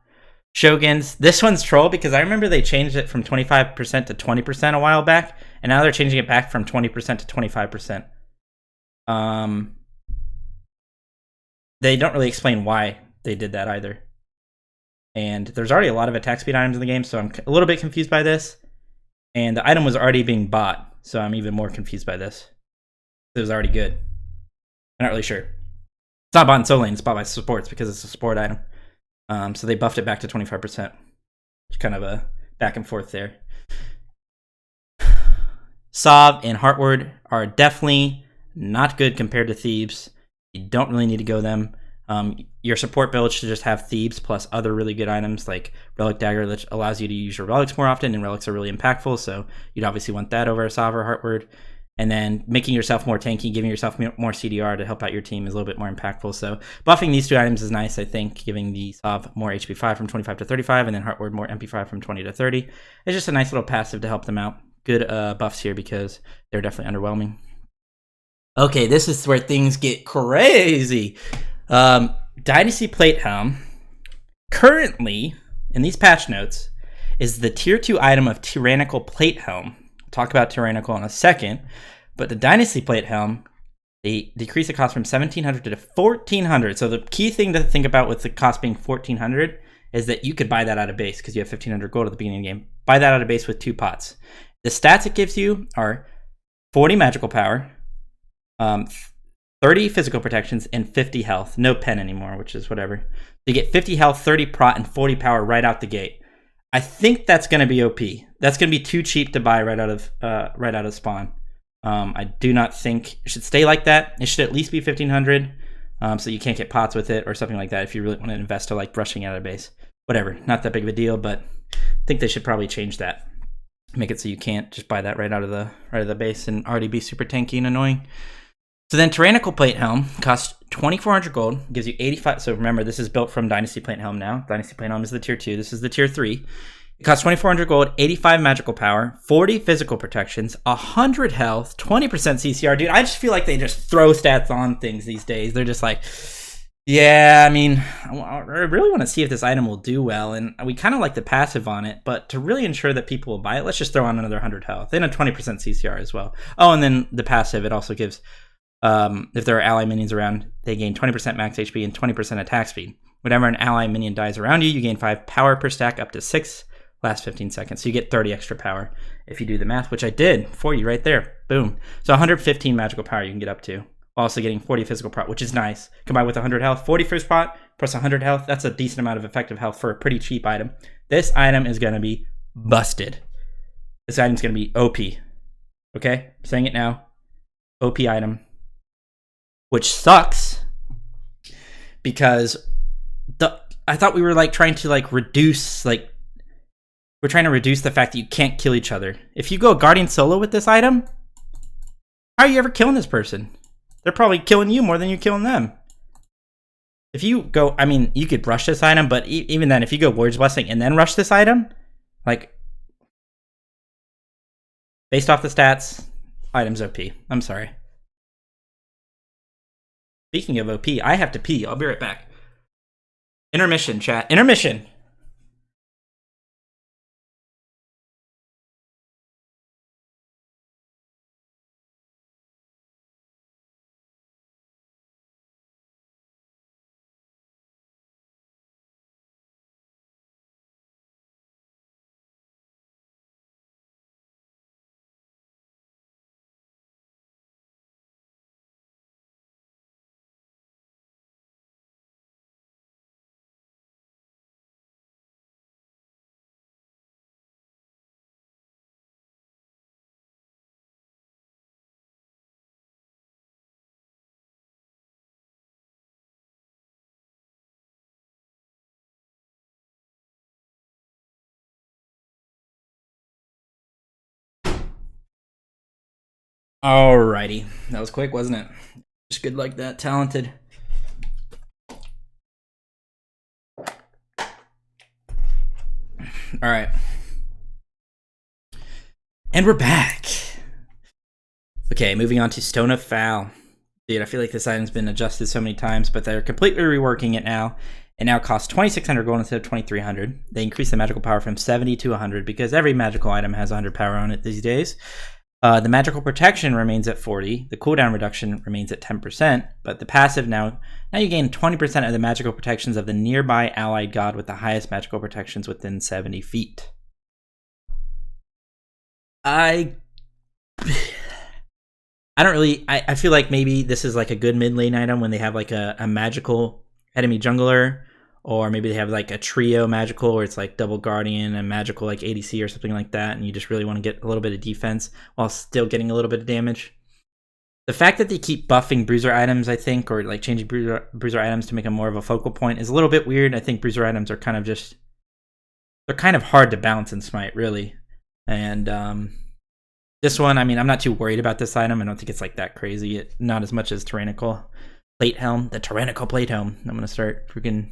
Shoguns, this one's troll because I remember they changed it from 25% to 20% a while back, and now they're changing it back from 20% to 25%. They don't really explain why they did that either. And there's already a lot of attack speed items in the game, so I'm a little bit confused by this. And the item was already being bought, so I'm even more confused by this. It was already good. I'm not really sure. It's not bought in soul lane, it's bought by supports because it's a support item. So they buffed it back to 25%. It's kind of a back and forth there. Sov and Heartward are definitely not good compared to Thebes. You don't really need to go them. Your support build should just have Thebes plus other really good items like Relic Dagger, which allows you to use your relics more often, and relics are really impactful, so you'd obviously want that over a Sov or Heartward. And then making yourself more tanky, giving yourself more CDR to help out your team is a little bit more impactful. So buffing these two items is nice, I think, giving the Sov more HP 5 from 25 to 35, and then Heartward more MP 5 from 20 to 30. It's just a nice little passive to help them out. Good buffs here because they're definitely underwhelming. Okay, this is where things get crazy. Dynasty Plate Helm, currently, in these patch notes, is the tier 2 item of Tyrannical Plate Helm. Talk about Tyrannical in a second, but the Dynasty Plate Helm, they decrease the cost from 1700 to 1400. So the key thing to think about with the cost being 1400 is that you could buy that out of base because you have 1500 gold at the beginning of the game. Buy that out of base with 2 pots. The stats it gives you are 40 magical power, 30 physical protections, and 50 health. No pen anymore, which is whatever. You get 50 health, 30 prot, and 40 power right out the gate. I think that's going to be OP. That's going to be too cheap to buy right out of spawn. I do not think it should stay like that. It should at least be 1500, so you can't get pots with it or something like that if you really want to invest to like rushing out of base. Whatever, not that big of a deal, but I think they should probably change that. Make it so you can't just buy that right out of the base and already be super tanky and annoying. So then Tyrannical Plate Helm costs 2400 gold, gives you 85. So remember, this is built from Dynasty Plate Helm now. Dynasty Plate Helm is the tier 2. This is the tier 3. It costs 2400 gold, 85 magical power, 40 physical protections, 100 health, 20% CCR. Dude, I just feel like they just throw stats on things these days. They're just like, yeah, I mean, I really want to see if this item will do well. And we kind of like the passive on it, but to really ensure that people will buy it, let's just throw on another 100 health and a 20% CCR as well. Oh, and then the passive, it also gives... if there are ally minions around, they gain 20% max HP and 20% attack speed. Whenever an ally minion dies around you, you gain 5 power per stack up to 6, last 15 seconds. So you get 30 extra power if you do the math, which I did for you right there. Boom. So 115 magical power you can get up to. Also getting 40 physical prot, which is nice. Combined with 100 health, 40 first prot plus 100 health. That's a decent amount of effective health for a pretty cheap item. This item is going to be busted. This item's going to be OP. Okay? I'm saying it now. OP item. Which sucks because I thought we were like trying to like reduce we're trying to reduce the fact that you can't kill each other. If you go Guardian solo with this item, how are you ever killing this person? They're probably killing you more than you're killing them. If you go, I mean, you could rush this item, but even then, if you go Warrior's Blessing and then rush this item, like based off the stats, item's OP. I'm sorry. Speaking of OP, I have to pee. I'll be right back. Intermission, chat. Intermission. Alrighty. That was quick, wasn't it? Just good like that. Talented. Alright. And we're back. Okay, moving on to Stone of Foul. Dude, I feel like this item's been adjusted so many times, but they're completely reworking it now. It now costs 2,600 gold instead of 2,300. They increase the magical power from 70 to 100 because every magical item has 100 power on it these days. The magical protection remains at 40. The cooldown reduction remains at 10%, but the passive now you gain 20% of the magical protections of the nearby allied god with the highest magical protections within 70 feet. I feel like maybe this is like a good mid lane item when they have like a magical enemy jungler, or maybe they have like a trio magical where it's like double guardian and magical like ADC or something like that, and you just really want to get a little bit of defense while still getting a little bit of damage. The fact that they keep buffing bruiser items, I think, or like changing bruiser items to make them more of a focal point is a little bit weird. I think bruiser items are kind of they're kind of hard to balance in Smite, really. And this one, I mean, I'm not too worried about this item. I don't think it's like that crazy. Not as much as Tyrannical Plate Helm. The Tyrannical Plate Helm. I'm going to start freaking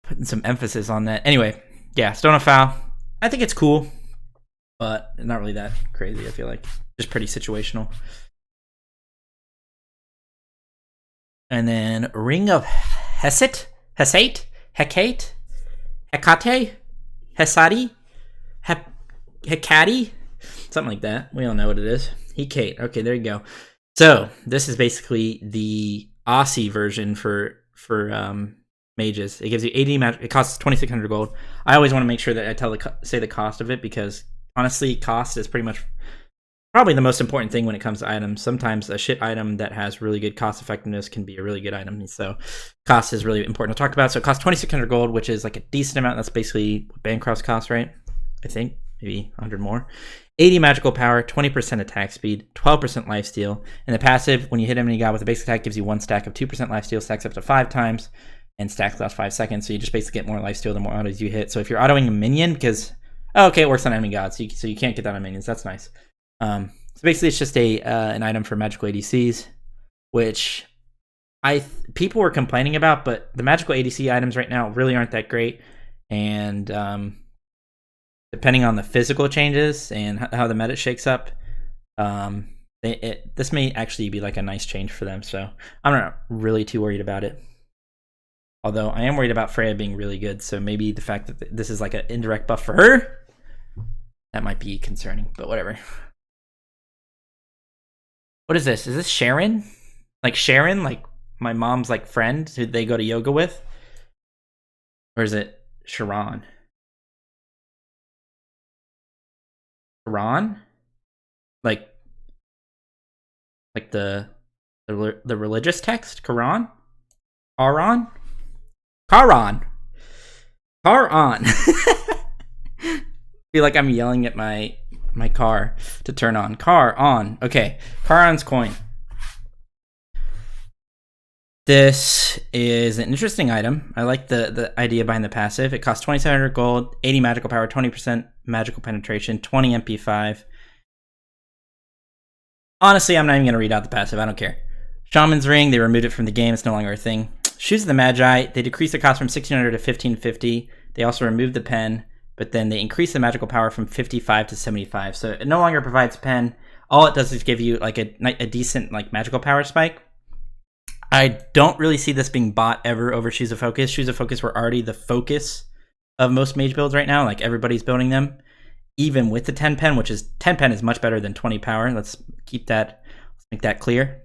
putting some emphasis on that. Anyway, yeah, Stone of Foul. I think it's cool, but not really that crazy, I feel like. Just pretty situational. And then Ring of Hesate? Hesate? Hecate? Hecate? Hesadi? Hecate? Something like that. We all know what it is. Hecate. Okay, there you go. So this is basically the Aussie version for mages. It gives you 80 magic. It costs 2,600 gold. I always want to make sure that I say the cost of it, because honestly, cost is pretty much probably the most important thing when it comes to items. Sometimes a shit item that has really good cost effectiveness can be a really good item. So cost is really important to talk about. So it costs 2,600 gold, which is like a decent amount. That's basically what Bancroft's cost, right? I think maybe 100 more. 80 magical power, 20% attack speed, 12% lifesteal. And the passive, when you hit enemy god with a basic attack, gives you 1 stack of 2% lifesteal, stacks up to 5 times, and stacks last 5 seconds. So you just basically get more lifesteal the more autos you hit. So if you're autoing a minion, because it works on enemy gods, so you can't get that on minions. That's nice. So basically, it's just an item for magical ADCs, which people were complaining about, but the magical ADC items right now really aren't that great. And depending on the physical changes and how the meta shakes up, this may actually be like a nice change for them. So I'm not really too worried about it. Although I am worried about Freya being really good, so maybe the fact that this is like an indirect buff for her, that might be concerning, but whatever. What is this? Is this Sharon? Like Sharon? Like my mom's like friend who they go to yoga with? Or is it Sharon? Sharon? Like the religious text? Quran? Karan? Karan. Karan. I feel like I'm yelling at my car to turn on. Car on. Okay. Karnes Coin. This is an interesting item. I like the idea behind the passive. It costs 2,700 gold, 80 magical power, 20% magical penetration, 20 MP5. Honestly, I'm not even going to read out the passive. I don't care. Shamans Ring, they removed it from the game. It's no longer a thing. Shoes of the Magi, they decreased the cost from 1,600 to 1,550. They also removed the pen, but then they increased the magical power from 55 to 75. So it no longer provides pen. All it does is give you like a decent like magical power spike. I don't really see this being bought ever over Shoes of Focus. Shoes of Focus were already the focus of most mage builds right now. Like everybody's building them, even with the 10 pen, which is 10 pen is much better than 20 power. Let's make that clear.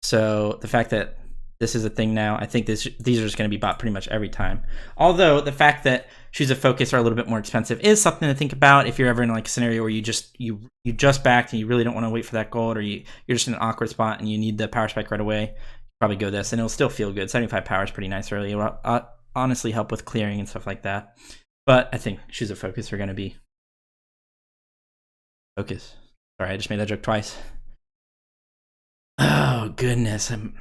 So the fact that this is a thing now, I think these are just going to be bought pretty much every time. Although the fact that Shoes of Focus are a little bit more expensive is something to think about if you're ever in like a scenario where you just backed and you really don't want to wait for that gold, or you're just in an awkward spot and you need the power spike right away. Probably go this, and it'll still feel good. 75 power is pretty nice early. It will honestly help with clearing and stuff like that. But I think Shoes of Focus are going to be focus. Sorry, I just made that joke twice. Oh goodness, I've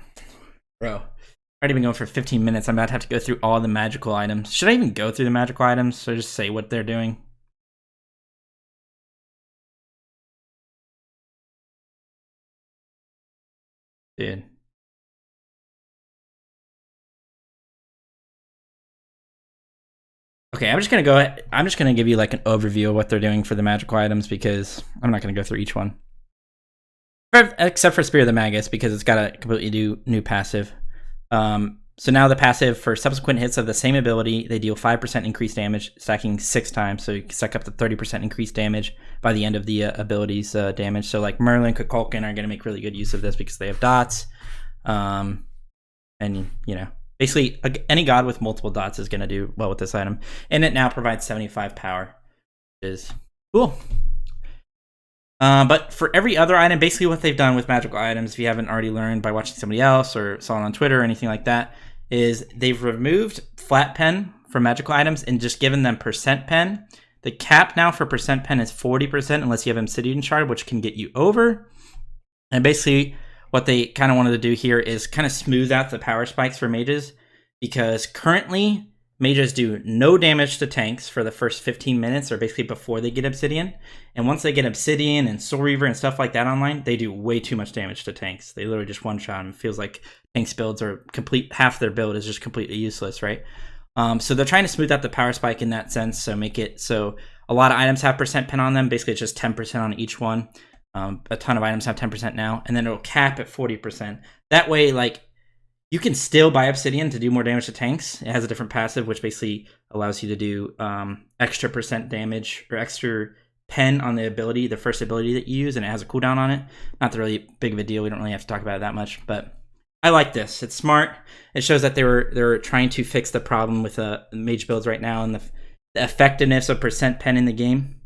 already been going for 15 minutes. I'm about to have to go through all the magical items. Should I even go through the magical items or just say what they're doing? Dude. Okay, I'm just gonna give you like an overview of what they're doing for the magical items because I'm not gonna go through each one. Except for Spear of the Magus because it's got a completely new passive. So now the passive for subsequent hits of the same ability, they deal 5% increased damage, stacking 6 times. So you can stack up to 30% increased damage by the end of the ability's damage. So like Merlin, Kakoen are going to make really good use of this because they have dots. And, you know, basically any god with multiple dots is going to do well with this item. And it now provides 75 power, which is cool. But for every other item, basically what they've done with magical items, if you haven't already learned by watching somebody else or saw it on Twitter or anything like that, is they've removed flat pen from magical items and just given them percent pen. The cap now for percent pen is 40% unless you have Obsidian Shard, which can get you over. And basically what they kind of wanted to do here is kind of smooth out the power spikes for mages because currently mages do no damage to tanks for the first 15 minutes or basically before they get Obsidian. And once they get Obsidian and Soul Reaver and stuff like that online, they do way too much damage to tanks. They literally just one-shot them. It feels like tanks builds are half their build is just completely useless, right? So they're trying to smooth out the power spike in that sense, so make it so a lot of items have percent pen on them. Basically, it's just 10% on each one. A ton of items have 10% now, and then it'll cap at 40%. That way, like, you can still buy Obsidian to do more damage to tanks. It has a different passive, which basically allows you to do extra percent damage or extra pen on the ability, the first ability that you use, and it has a cooldown on it. Not really big of a deal. We don't really have to talk about it that much, but I like this. It's smart. It shows that they were trying to fix the problem with mage builds right now and the effectiveness of percent pen in the game.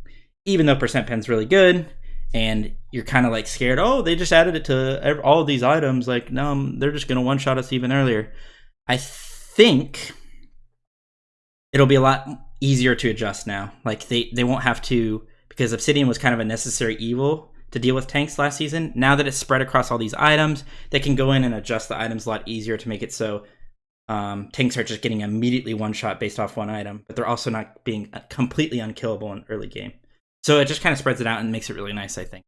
Even though percent pen's really good, and you're kind of like scared, oh, they just added it to all of these items. Like, no, they're just going to one-shot us even earlier. I think it'll be a lot easier to adjust now. Like, they won't have to, because Obsidian was kind of a necessary evil to deal with tanks last season. Now that it's spread across all these items, they can go in and adjust the items a lot easier to make it so tanks are just getting immediately one-shot based off one item, but they're also not being completely unkillable in early game. So it just kind of spreads it out and makes it really nice, I think.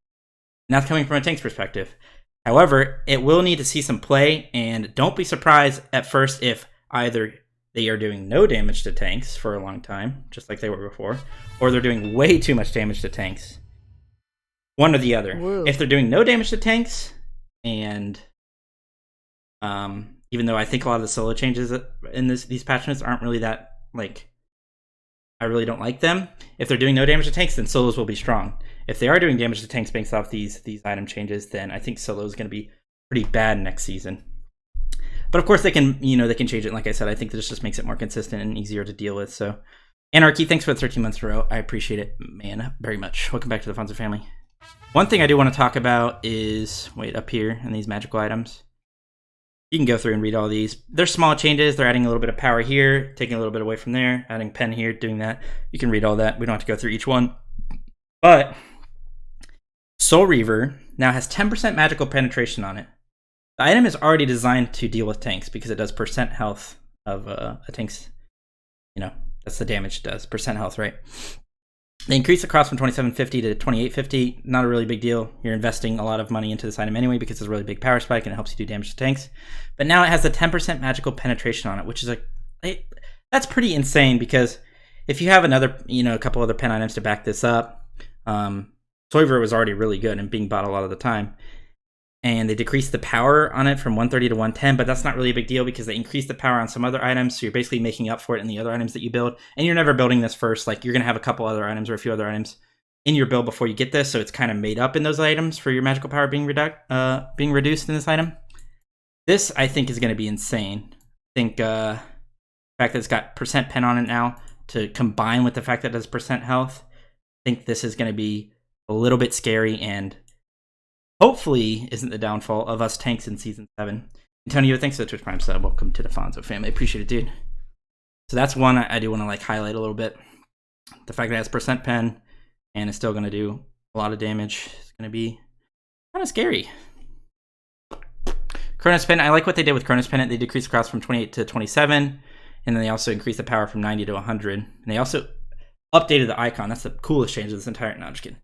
And that's coming from a tank's perspective. However, it will need to see some play, and don't be surprised at first if either they are doing no damage to tanks for a long time, just like they were before, or they're doing way too much damage to tanks. One or the other. Whoa. If they're doing no damage to tanks, and even though I think a lot of the solo changes in these patch notes aren't really that, like, I really don't like them. If they're doing no damage to tanks, then solos will be strong. If they are doing damage to tanks based off these item changes, then I think solo is going to be pretty bad next season. But of course they can change it. Like I said, I think this just makes it more consistent and easier to deal with. So, Anarchy, thanks for the 13 months in a row. I appreciate it, man, very much. Welcome back to the Fonzo family. One thing I do want to talk about is, up here in these magical items. You can go through and read all these. They're small changes. They're adding a little bit of power here, taking a little bit away from there, adding pen here, doing that. You can read all that. We don't have to go through each one. But Soul Reaver now has 10% magical penetration on it. The item is already designed to deal with tanks because it does percent health of a tank's, that's the damage it does. Percent health, right? They increase the cost from 2750 to 2850. Not a really big deal. You're investing a lot of money into this item anyway because it's a really big power spike and it helps you do damage to tanks. But now it has a 10% magical penetration on it, which is that's pretty insane because if you have a couple other pen items to back this up, Soiver was already really good and being bought a lot of the time. And they decreased the power on it from 130 to 110, but that's not really a big deal because they increased the power on some other items, so you're basically making up for it in the other items that you build. And you're never building this first. Like, you're going to have a couple other items or a few other items in your build before you get this, so it's kind of made up in those items for your magical power being reduced in this item. This, I think, is going to be insane. I think the fact that it's got percent pen on it now to combine with the fact that it has percent health, I think this is going to be a little bit scary and hopefully isn't the downfall of us tanks in Season 7. Antonio, thanks for the Twitch Prime sub. Welcome to the Fonzo family. Appreciate it, dude. So that's one I do want to highlight a little bit. The fact that it has percent pen and it's still going to do a lot of damage is going to be kind of scary. Karnes Pen, I like what they did with Karnes Pen. They decreased the cost from 28 to 27, and then they also increased the power from 90 to 100. And they also updated the icon. That's the coolest change of this entire... No, I'm just kidding.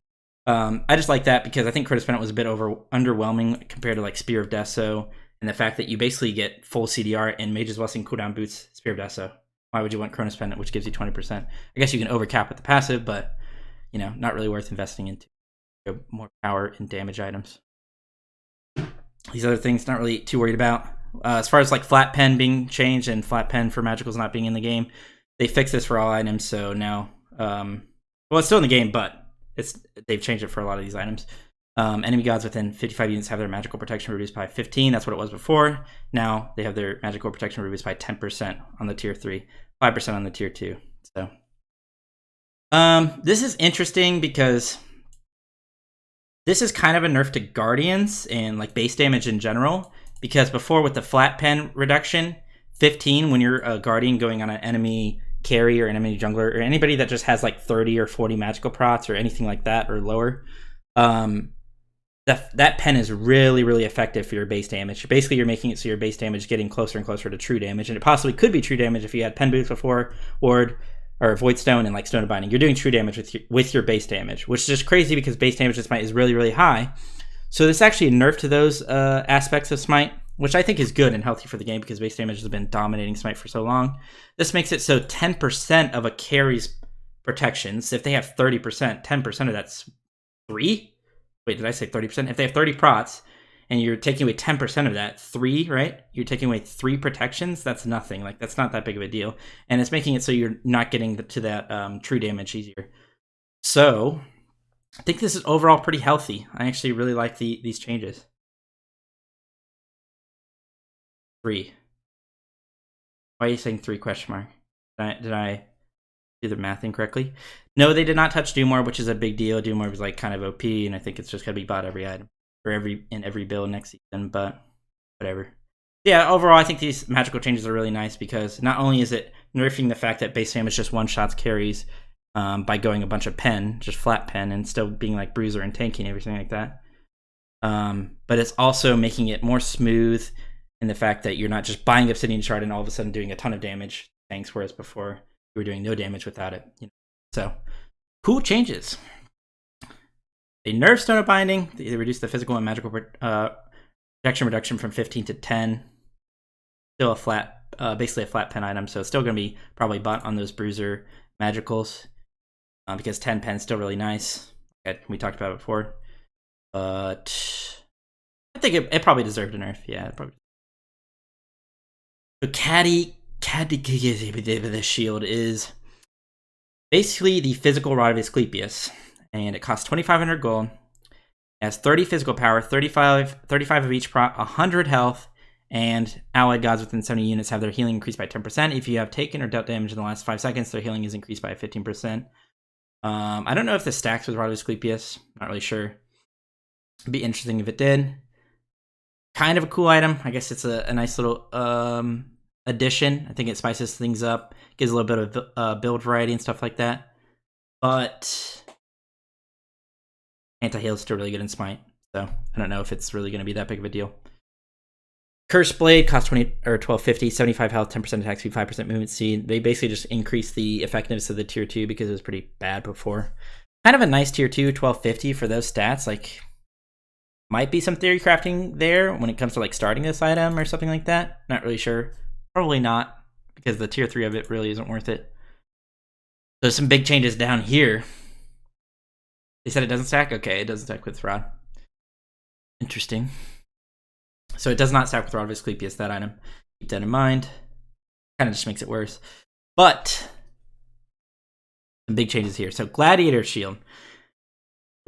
I just like that because I think Chronos Pendant was a bit underwhelming compared to like Spear of Deso, and the fact that you basically get full CDR and Mage's Blessing cooldown boots Spear of Deso. Why would you want Chronos Pendant, which gives you 20%? I guess you can overcap with the passive, but not really worth investing into more power and damage items. These other things, not really too worried about. As far as like flat pen being changed and flat pen for magicals not being in the game, they fixed this for all items. So now, well, it's still in the game, but they've changed it for a lot of these items. Enemy gods within 55 units have their magical protection reduced by 15. That's what it was before. Now they have their magical protection reduced by 10% on the tier 3, 5% on the tier 2. So this is interesting because this is kind of a nerf to Guardians and like base damage in general. Because before with the flat pen reduction, 15 when you're a Guardian going on an enemy carry or enemy jungler or anybody that just has like 30 or 40 magical prots or anything like that or lower, that pen is really, really effective for your base damage. Basically, you're making it so your base damage is getting closer and closer to true damage, and it possibly could be true damage if you had pen boots before, ward, or Void Stone and like Stone of Binding. You're doing true damage with your base damage, which is just crazy because base damage of Smite is really, really high. So this is actually a nerf to those aspects of Smite, which I think is good and healthy for the game because base damage has been dominating Smite for so long. This makes it so 10% of a carry's protections, if they have 30%, 10% of that's 3? Wait, did I say 30%? If they have 30 prots and you're taking away 10% of that, 3, right? You're taking away 3 protections. That's nothing. Like, that's not that big of a deal. And it's making it so you're not getting to that true damage easier. So I think this is overall pretty healthy. I actually really like these changes. 3. Why are you saying 3 question mark? Did I do the math incorrectly? No, they did not touch Doomor, which is a big deal. Doomor was like kind of OP, and I think it's just gonna be bought every item or in every build next season. But whatever. Yeah, overall, I think these magical changes are really nice because not only is it nerfing the fact that base damage just one shots carries by going a bunch of pen, just flat pen, and still being like bruiser and tanky and everything like that. But it's also making it more smooth in the fact that you're not just buying Obsidian Shard and all of a sudden doing a ton of damage, thanks, whereas before you were doing no damage without it. So, cool changes. They nerfed Stone of Binding. They reduced the physical and magical protection reduction from 15 to 10. Still a flat, basically a flat pen item, so it's still going to be probably bought on those bruiser magicals because 10 pen's still really nice. We talked about it before. But I think it probably deserved a nerf. Yeah, it probably. So the shield is basically the physical rod of Asclepius, and it costs 2,500 gold. It has 30 physical power, 35 of each prot, 100 health, and allied gods within 70 units have their healing increased by 10%. If you have taken or dealt damage in the last 5 seconds, their healing is increased by 15%. I don't know if this stacks with Rod of Asclepius. Not really sure. It'd be interesting if it did. Kind of a cool item. I guess it's a nice little addition. I think it spices things up, gives a little bit of build variety and stuff like that. But anti-heal is still really good in Smite, so I don't know if it's really going to be that big of a deal. Cursed Blade costs 1250, 75 health, 10% attack speed, 5% movement speed. They basically just increased the effectiveness of the tier 2 because it was pretty bad before. Kind of a nice tier 2, 1250 for those stats. Like, might be some theory crafting there when it comes to like starting this item or something like that. Not really sure. Probably not, because the tier 3 of it really isn't worth it. There's some big changes down here. They said it doesn't stack? Okay, it doesn't stack with Rod. Interesting. So it does not stack with Rod of Asclepius, that item. Keep that in mind. Kind of just makes it worse. But some big changes here. So Gladiator Shield.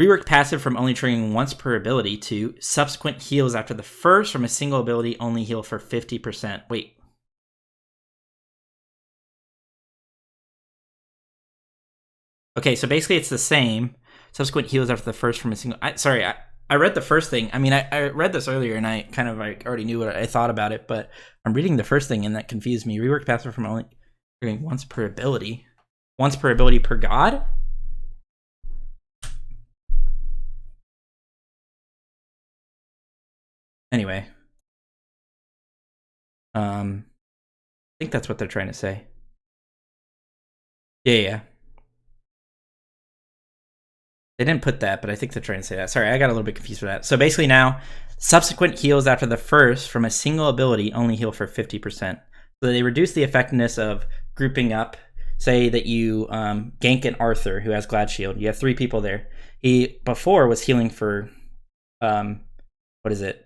Reworked passive from only triggering once per ability to subsequent heals after the first from a single ability only heal for 50%. Wait. Okay, so basically it's the same. Subsequent heals after the first from a single... I read the first thing. I mean, I read this earlier and I kind of like already knew what I thought about it, but I'm reading the first thing and that confused me. Reworked passive from only triggering once per ability. Once per ability per god? Anyway. I think that's what they're trying to say. Yeah. They didn't put that, but I think they're trying to say that. Sorry, I got a little bit confused with that. So basically now, subsequent heals after the first from a single ability only heal for 50%. So they reduce the effectiveness of grouping up. Say that you gank an Arthur who has Glad Shield. You have 3 people there. He before was healing for, what is it?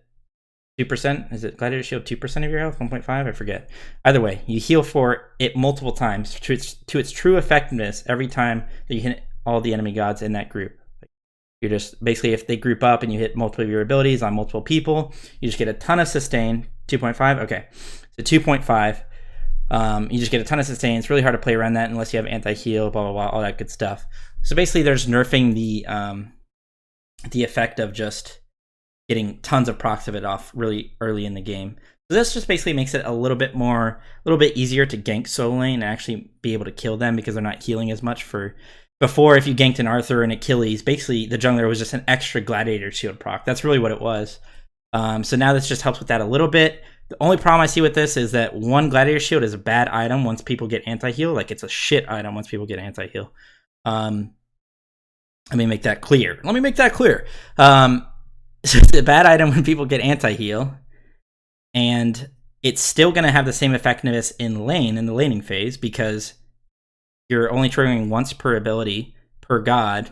2%? Is it Gladiator Shield 2% of your health? 1.5? I forget. Either way, you heal for it multiple times to its true effectiveness every time that you hit all the enemy gods in that group. You're just basically, if they group up and you hit multiple of your abilities on multiple people, you just get a ton of sustain. 2.5? Okay. So 2.5. You just get a ton of sustain. It's really hard to play around that unless you have anti-heal, blah, blah, blah, all that good stuff. So basically, there's nerfing the effect of just getting tons of procs of it off really early in the game. So this just basically makes it a little bit easier to gank solo lane and actually be able to kill them because they're not healing as much. For before, if you ganked an Arthur and Achilles, basically the jungler was just an extra Gladiator Shield proc. That's really what it was. So now this just helps with that a little bit. The only problem I see with this is that one Gladiator Shield is a bad item once people get anti-heal. Like, it's a shit item once people get anti-heal. Let me make that clear. So it's a bad item when people get anti-heal. And it's still going to have the same effectiveness in the laning phase, because you're only triggering once per ability per god.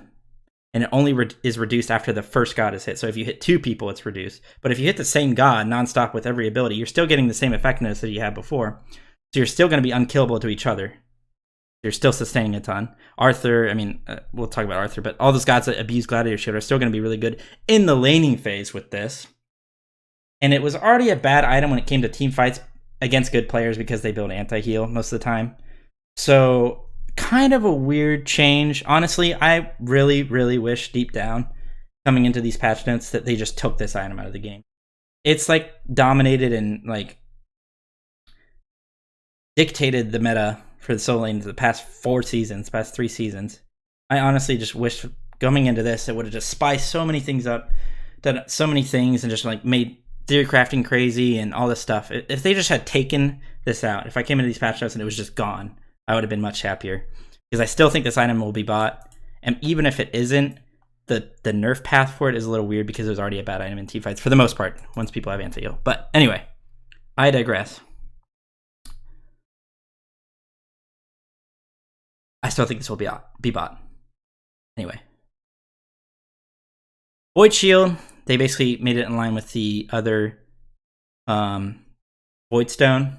And it only is reduced after the first god is hit. So if you hit 2 people, it's reduced. But if you hit the same god nonstop with every ability, you're still getting the same effectiveness that you had before. So you're still going to be unkillable to each other. You're still sustaining a ton. Arthur, we'll talk about Arthur, but all those gods that abuse Gladiator Shield are still going to be really good in the laning phase with this. And it was already a bad item when it came to team fights against good players because they build anti-heal most of the time. So kind of a weird change. Honestly, I really, really wish deep down coming into these patch notes that they just took this item out of the game. It's like dominated and like dictated the meta for the solo lane the past 3 seasons. I honestly just wish coming into this, it would have just spiced so many things up, done so many things, and just like made theory crafting crazy and all this stuff. If they just had taken this out, if I came into these patch notes and it was just gone, I would have been much happier, because I still think this item will be bought. And even if it isn't, the nerf path for it is a little weird because it was already a bad item in team fights for the most part once people have anti-heal. But anyway, I digress. I still think this will be bought. Anyway. Void Shield, they basically made it in line with the other Void Stone.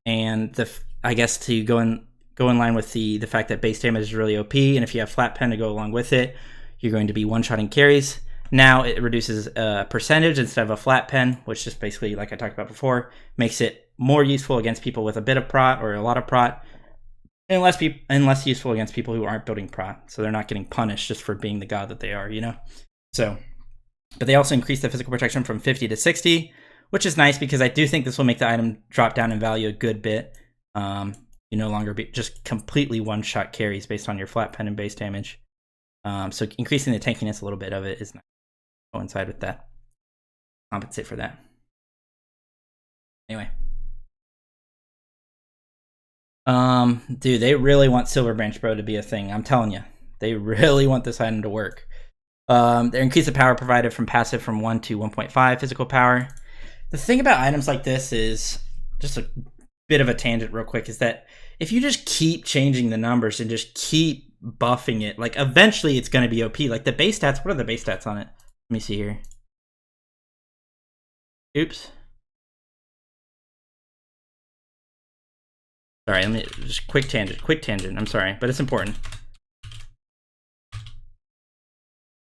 And I guess to go in line with the fact that base damage is really OP, and if you have flat pen to go along with it, you're going to be one-shotting carries. Now it reduces percentage instead of a flat pen, which just basically, like I talked about before, makes it more useful against people with a bit of prot or a lot of prot, and less useful against people who aren't building prot, so they're not getting punished just for being the god that they are, you know? So, but they also increase the physical protection from 50 to 60, which is nice because I do think this will make the item drop down in value a good bit. You no longer be just completely one-shot carries based on your flat pen and base damage. So increasing the tankiness a little bit of it is nice. Coincide with that. Compensate for that. Anyway. Dude, they really want Silver Branch Bro to be a thing. I'm telling you. They really want this item to work. They increase the power provided from passive from 1 to 1.5 physical power. The thing about items like this is, just a bit of a tangent real quick, is that if you just keep changing the numbers and just keep buffing it, like eventually it's going to be OP. Like the base stats, what are the base stats on it? Let me see here. Oops. Sorry, let me just quick tangent. I'm sorry, but it's important.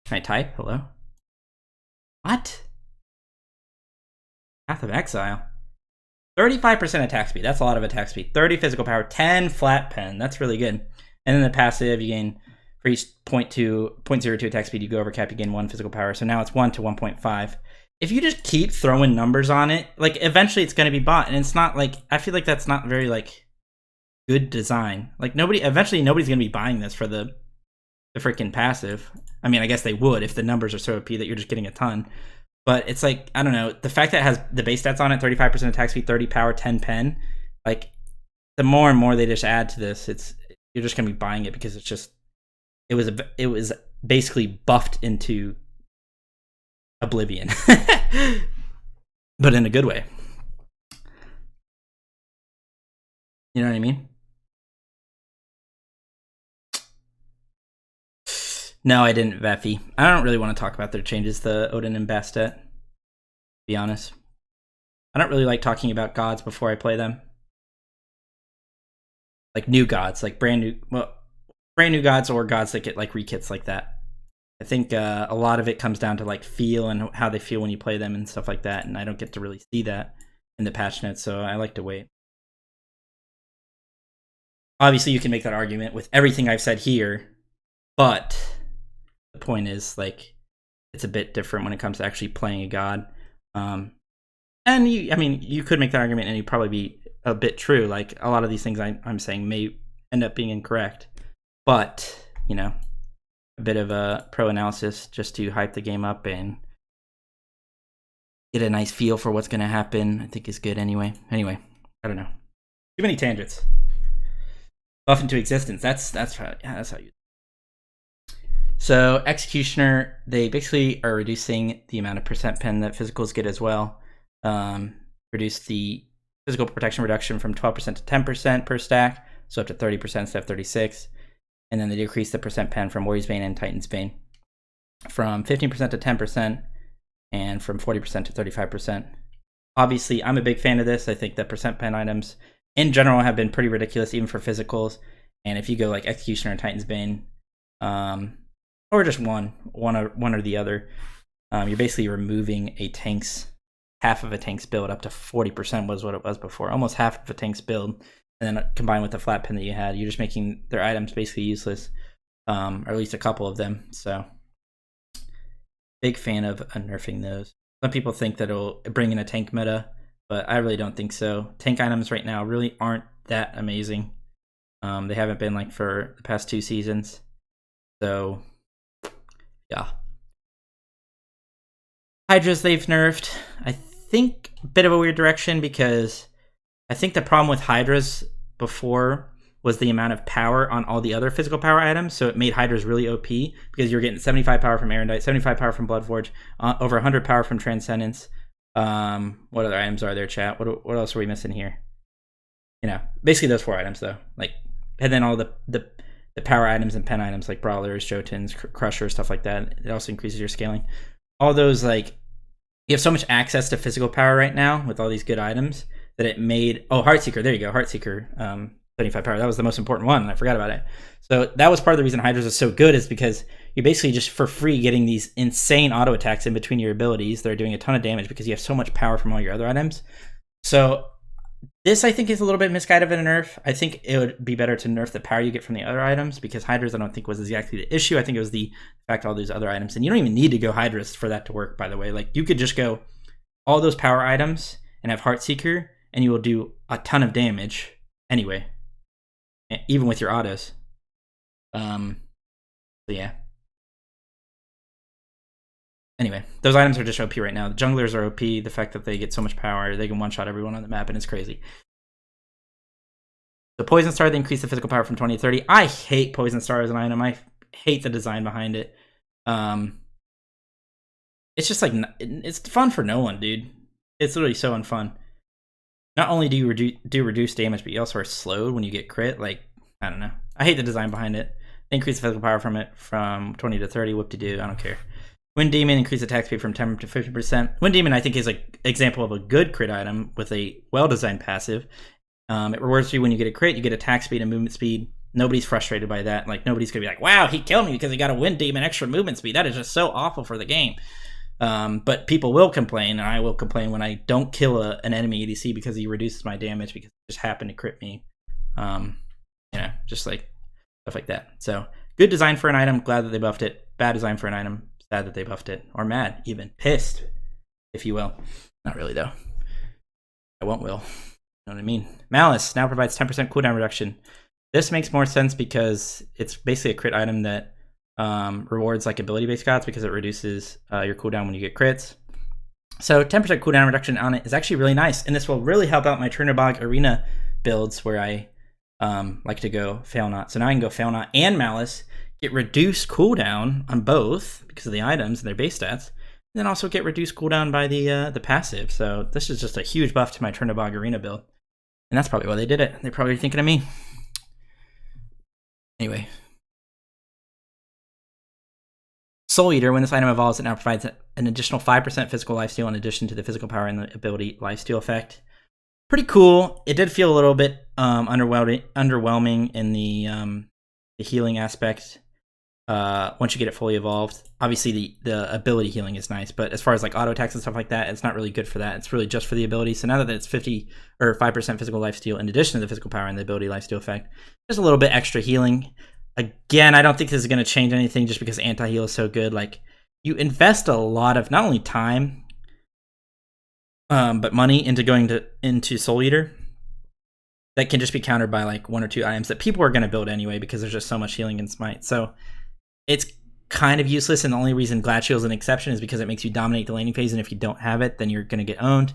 Can I type? Hello? What? Path of Exile. 35% attack speed. That's a lot of attack speed. 30 physical power. 10 flat pen. That's really good. And then the passive, you gain for each 0.02 attack speed, you go over cap, you gain 1 physical power. So now it's 1 to 1.5. If you just keep throwing numbers on it, like eventually it's going to be bought. And it's not like, I feel like that's not very like good design. Like eventually nobody's going to be buying this for the freaking passive. I mean, I guess they would if the numbers are so OP that you're just getting a ton. But it's like, I don't know, the fact that it has the base stats on it, 35% attack speed, 30 power, 10 pen, like the more and more they just add to this, you're just going to be buying it because it's just, it was basically buffed into oblivion. But in a good way. You know what I mean? No, I didn't, Veffy. I don't really want to talk about their changes, the Odin and Bastet, to be honest. I don't really like talking about gods before I play them. Like new gods, like brand new gods, or gods that get like rekits like that. I think a lot of it comes down to like feel and how they feel when you play them and stuff like that, and I don't get to really see that in the patch notes, so I like to wait. Obviously, you can make that argument with everything I've said here, but the point is, like, it's a bit different when it comes to actually playing a god. And you could make that argument, and you'd probably be a bit true. Like, a lot of these things I'm saying may end up being incorrect, but a bit of a pro analysis just to hype the game up and get a nice feel for what's going to happen, I think is good anyway. Anyway, I don't know. Too many tangents. Buff into existence. That's how you. So Executioner, they basically are reducing the amount of percent pen that physicals get as well. Reduce the physical protection reduction from 12% to 10% per stack, so up to 30% instead of 36%. And then they decrease the percent pen from Warrior's Bane and Titan's Bane from 15% to 10% and from 40% to 35%. Obviously, I'm a big fan of this. I think that percent pen items in general have been pretty ridiculous, even for physicals. And if you go like Executioner and Titan's Bane, or just one or the other, you're basically removing half of a tank's build. Up to 40% was what it was before, almost half of a tank's build. And then combined with the flat pin that you had, you're just making their items basically useless, or at least a couple of them. So, big fan of nerfing those. Some people think that it'll bring in a tank meta, but I really don't think so. Tank items right now really aren't that amazing. They haven't been like for the past 2 seasons. So, yeah. Hydras they've nerfed. I think a bit of a weird direction, because I think the problem with Hydras before was the amount of power on all the other physical power items. So it made Hydras really OP, because you're getting 75 power from Erendite, 75 power from Bloodforge, over 100 power from Transcendence. What other items are there, chat? What else are we missing here? Basically those 4 items though. Like, and then all the power items and pen items like Brawlers, Jotuns, Crushers, stuff like that. It also increases your scaling. All those, like, you have so much access to physical power right now with all these good items that it made... Oh, Heartseeker. There you go. Heartseeker. 75 power. That was the most important one, and I forgot about it. So that was part of the reason Hydras is so good, is because you're basically just for free getting these insane auto attacks in between your abilities. They're doing a ton of damage because you have so much power from all your other items. So this, I think, is a little bit misguided of a nerf. I think it would be better to nerf the power you get from the other items, because Hydras I don't think was exactly the issue. I think it was the fact of all these other items. And you don't even need to go Hydras for that to work, by the way. Like, you could just go all those power items and have Heartseeker, and you will do a ton of damage anyway, even with your autos. So yeah. Anyway, those items are just OP right now. The junglers are OP. The fact that they get so much power, they can one-shot everyone on the map, and it's crazy. The Poison Star, they increase the physical power from 20 to 30. I hate Poison Star as an item. I hate the design behind it. It's just like, it's fun for no one, dude. It's literally so unfun. Not only do you reduce damage, but you also are slowed when you get crit. Like, I don't know. I hate the design behind it. They increase the physical power from it from 20 to 30. Whoop-de-doo. I don't care. Wind Demon, increase attack speed from 10 to 50%. Wind Demon, I think, is an example of a good crit item with a well-designed passive. It rewards you when you get a crit. You get attack speed and movement speed. Nobody's frustrated by that. Like, nobody's going to be like, wow, he killed me because he got a Wind Demon extra movement speed. That is just so awful for the game. But people will complain, and I will complain when I don't kill an enemy ADC because he reduces my damage because he just happened to crit me. Just like stuff like that. So, good design for an item. Glad that they buffed it. Bad design for an item. Sad that they buffed it. Or mad, even. Pissed, if you will. Not really, though. I won't will. You know what I mean? Malice now provides 10% cooldown reduction. This makes more sense because it's basically a crit item that rewards like ability-based gods, because it reduces your cooldown when you get crits. So 10% cooldown reduction on it is actually really nice, and this will really help out my Chernobog Arena builds where I like to go Fail Not. So now I can go Fail Not and Malice, get reduced cooldown on both because of the items and their base stats, and then also get reduced cooldown by the passive. So this is just a huge buff to my Turnabog Arena build. And that's probably why they did it. They're probably thinking of me. Anyway. Soul Eater, when this item evolves, it now provides an additional 5% physical lifesteal in addition to the physical power and the ability lifesteal effect. Pretty cool. It did feel a little bit underwhelming in the healing aspect once you get it fully evolved. Obviously, the ability healing is nice, but as far as like auto attacks and stuff like that, it's not really good for that. It's really just for the ability. So now that it's 50 or 5% physical lifesteal in addition to the physical power and the ability lifesteal effect, there's a little bit extra healing. Again, I don't think this is going to change anything just because anti-heal is so good. Like, you invest a lot of not only time, but money into going into Soul Eater. That can just be countered by like 1 or 2 items that people are going to build anyway because there's just so much healing in Smite. So it's kind of useless, and the only reason Glad Shield is an exception is because it makes you dominate the laning phase, and if you don't have it, then you're going to get owned,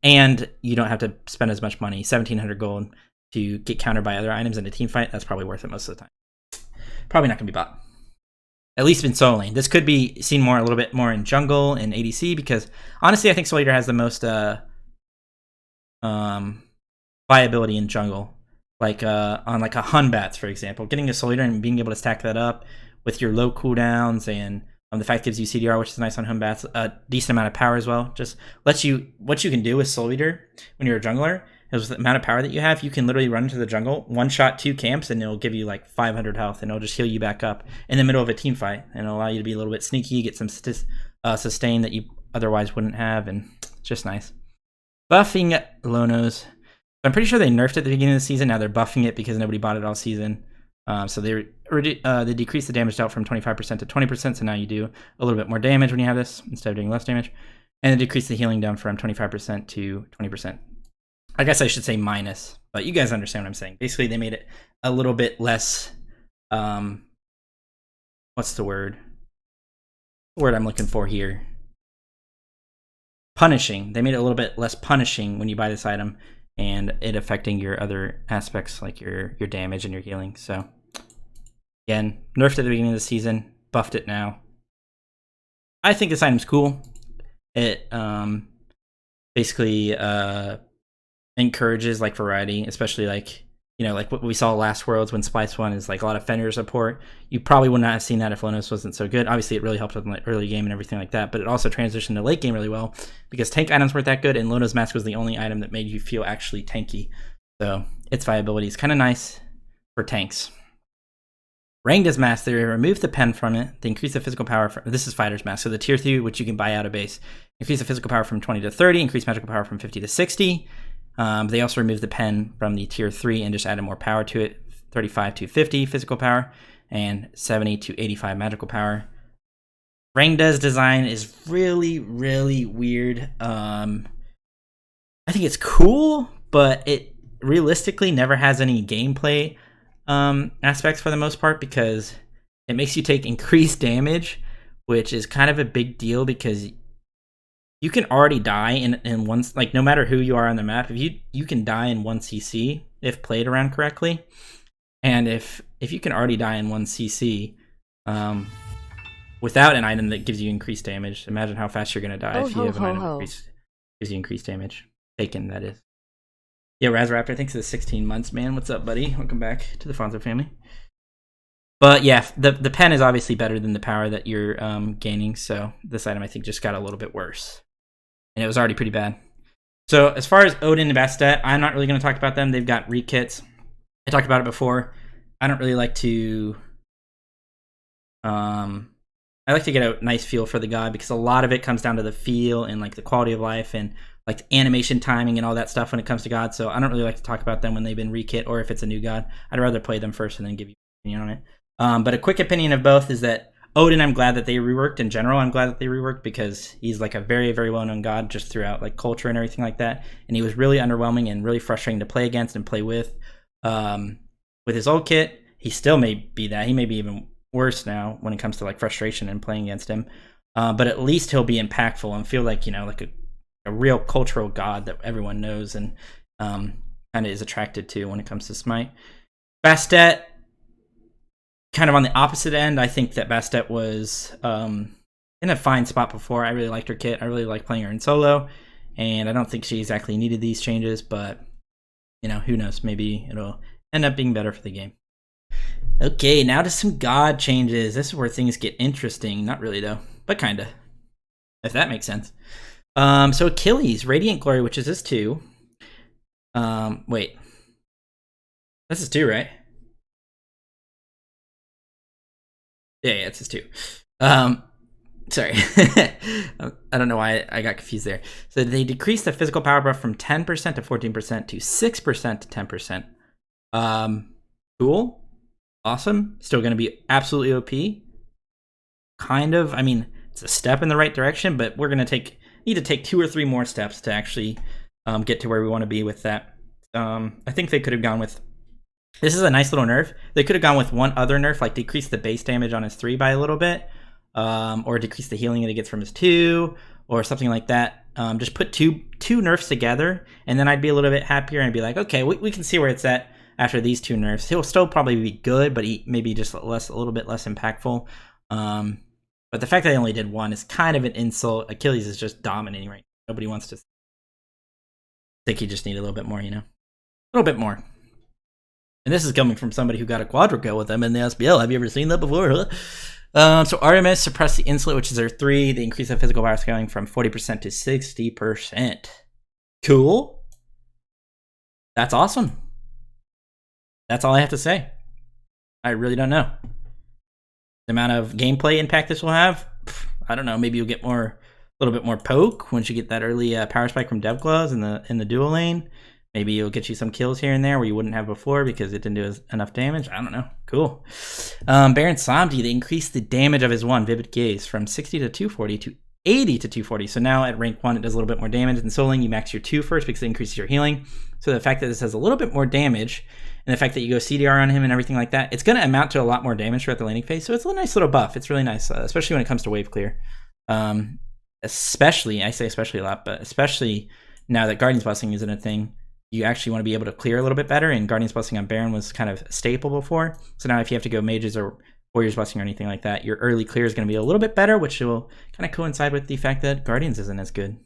and you don't have to spend as much money, 1,700 gold, to get countered by other items in a team fight. That's probably worth it most of the time. Probably not going to be bought. At least in solo lane. This could be seen a little bit more in jungle and ADC, because honestly, I think Soul Eater has the most viability in jungle. Like on like a Hunbats, for example. Getting a Soul Eater and being able to stack that up with your low cooldowns, and the fact gives you CDR, which is nice on Hunbats, a decent amount of power as well. Just lets you, what you can do with Soul Eater when you're a jungler is the amount of power that you have, you can literally run into the jungle, one-shot 2 camps, and it'll give you like 500 health, and it'll just heal you back up in the middle of a team fight, and it'll allow you to be a little bit sneaky, get some sustain that you otherwise wouldn't have, and it's just nice. Buffing Lonos. I'm pretty sure they nerfed it at the beginning of the season. Now they're buffing it because nobody bought it all season. So they decreased the damage dealt from 25% to 20%, so now you do a little bit more damage when you have this instead of doing less damage. And they decreased the healing down from 25% to 20%. I guess I should say minus, but you guys understand what I'm saying. Basically, they made it a little bit less, what's the word? The word I'm looking for here. Punishing. They made it a little bit less punishing when you buy this item, and it affecting your other aspects like your damage and your healing. So, again, nerfed at the beginning of the season, buffed it now. I think this item's cool. It basically encourages like variety, especially like, you know, like what we saw last Worlds when Splice won is like a lot of Fenrir support. You probably would not have seen that if Lonos wasn't so good. Obviously, it really helped with the early game and everything like that, but it also transitioned to late game really well because tank items weren't that good, and Lonos Mask was the only item that made you feel actually tanky. So its viability is kind of nice for tanks. Rangda's Mask, they removed the pen from it. They increased the physical power. This is Fighter's Mask, so the tier 3, which you can buy out of base. Increase the physical power from 20 to 30, increase magical power from 50 to 60. They also removed the pen from the tier 3 and just added more power to it, 35 to 50 physical power and 70 to 85 magical power. Rangda's design is really, really weird. I think it's cool, but it realistically never has any gameplay aspects for the most part, because it makes you take increased damage, which is kind of a big deal because you can already die in one, like no matter who you are on the map, if you can die in 1 CC if played around correctly. And if you can already die in 1 CC without an item that gives you increased damage, imagine how fast you're gonna die if you have an item that gives you increased damage. Taken, that is. Yeah, Razraptor, thanks for the 16 months, man. What's up, buddy? Welcome back to the Fonzo family. But yeah, the pen is obviously better than the power that you're gaining, so this item I think just got a little bit worse. And it was already pretty bad. So as far as Odin and Bastet, I'm not really going to talk about them. They've got rekits. I talked about it before. I don't really like to... I like to get a nice feel for the god, because a lot of it comes down to the feel and like the quality of life and like the animation timing and all that stuff when it comes to god. So I don't really like to talk about them when they've been rekit or if it's a new god. I'd rather play them first and then give you an opinion on it. But a quick opinion of both is that Odin, I'm glad that they reworked. In general, I'm glad that they reworked, because he's like a very, very well-known god just throughout like culture and everything like that. And he was really underwhelming and really frustrating to play against and play with. With his old kit, he still may be that. He may be even worse now when it comes to like frustration and playing against him. But at least he'll be impactful and feel like, you know, like a real cultural god that everyone knows and kind of is attracted to when it comes to Smite. Bastet, kind of on the opposite end, I think that Bastet was in a fine spot before. I really liked her kit. I really like playing her in solo, and I don't think she exactly needed these changes, but who knows? Maybe it'll end up being better for the game. Okay, now to some god changes. This is where things get interesting. Not really though, but kinda, if that makes sense. So Achilles, Radiant Glory, which is this 2. Wait. This is 2, right? Yeah, it's his 2. Sorry. I don't know why I got confused there. So they decreased the physical power buff from 10% to 14% to 6% to 10%. Cool. Awesome. Still going to be absolutely OP. Kind of. I mean, it's a step in the right direction, but we're going to need to take 2 or 3 more steps to actually get to where we want to be with that. I think they could have gone with... This is a nice little nerf. They could have gone with one other nerf, like decrease the base damage on his 3 by a little bit, or decrease the healing that he gets from his 2, or something like that. Just put two nerfs together, and then I'd be a little bit happier and be like, okay, we can see where it's at after these 2 nerfs. He'll still probably be good, but he maybe just a little bit less impactful. But the fact that they only did 1 is kind of an insult. Achilles is just dominating right now. Nobody wants to... I think he just need a little bit more, A little bit more. And this is coming from somebody who got a quadra kill with them in the SBL. Have you ever seen that before? So Artemis suppressed the insolent, which is their 3. They increased the physical power scaling from 40% to 60%. Cool. That's awesome. That's all I have to say. I really don't know. The amount of gameplay impact this will have, I don't know. Maybe you'll get a little bit more poke once you get that early power spike from Dev Claws in the dual lane. Maybe it'll get you some kills here and there where you wouldn't have before because it didn't do enough damage. I don't know. Cool. Barun Sobti, they increased the damage of his 1, Vivid Gaze, from 60 to 240 to 80 to 240. So now at rank 1, it does a little bit more damage. In Soul Lane, you max your 2 first because it increases your healing. So the fact that this has a little bit more damage, and the fact that you go CDR on him and everything like that, it's going to amount to a lot more damage throughout the laning phase. So it's a nice little buff. It's really nice, especially when it comes to wave clear. Especially, I say especially a lot, but especially now that Guardian's Blessing isn't a thing, you actually want to be able to clear a little bit better, and Guardian's Blessing on Baron was kind of a staple before. So now if you have to go Mages or Warrior's Blessing or anything like that, your early clear is going to be a little bit better, which will kind of coincide with the fact that Guardians isn't as good.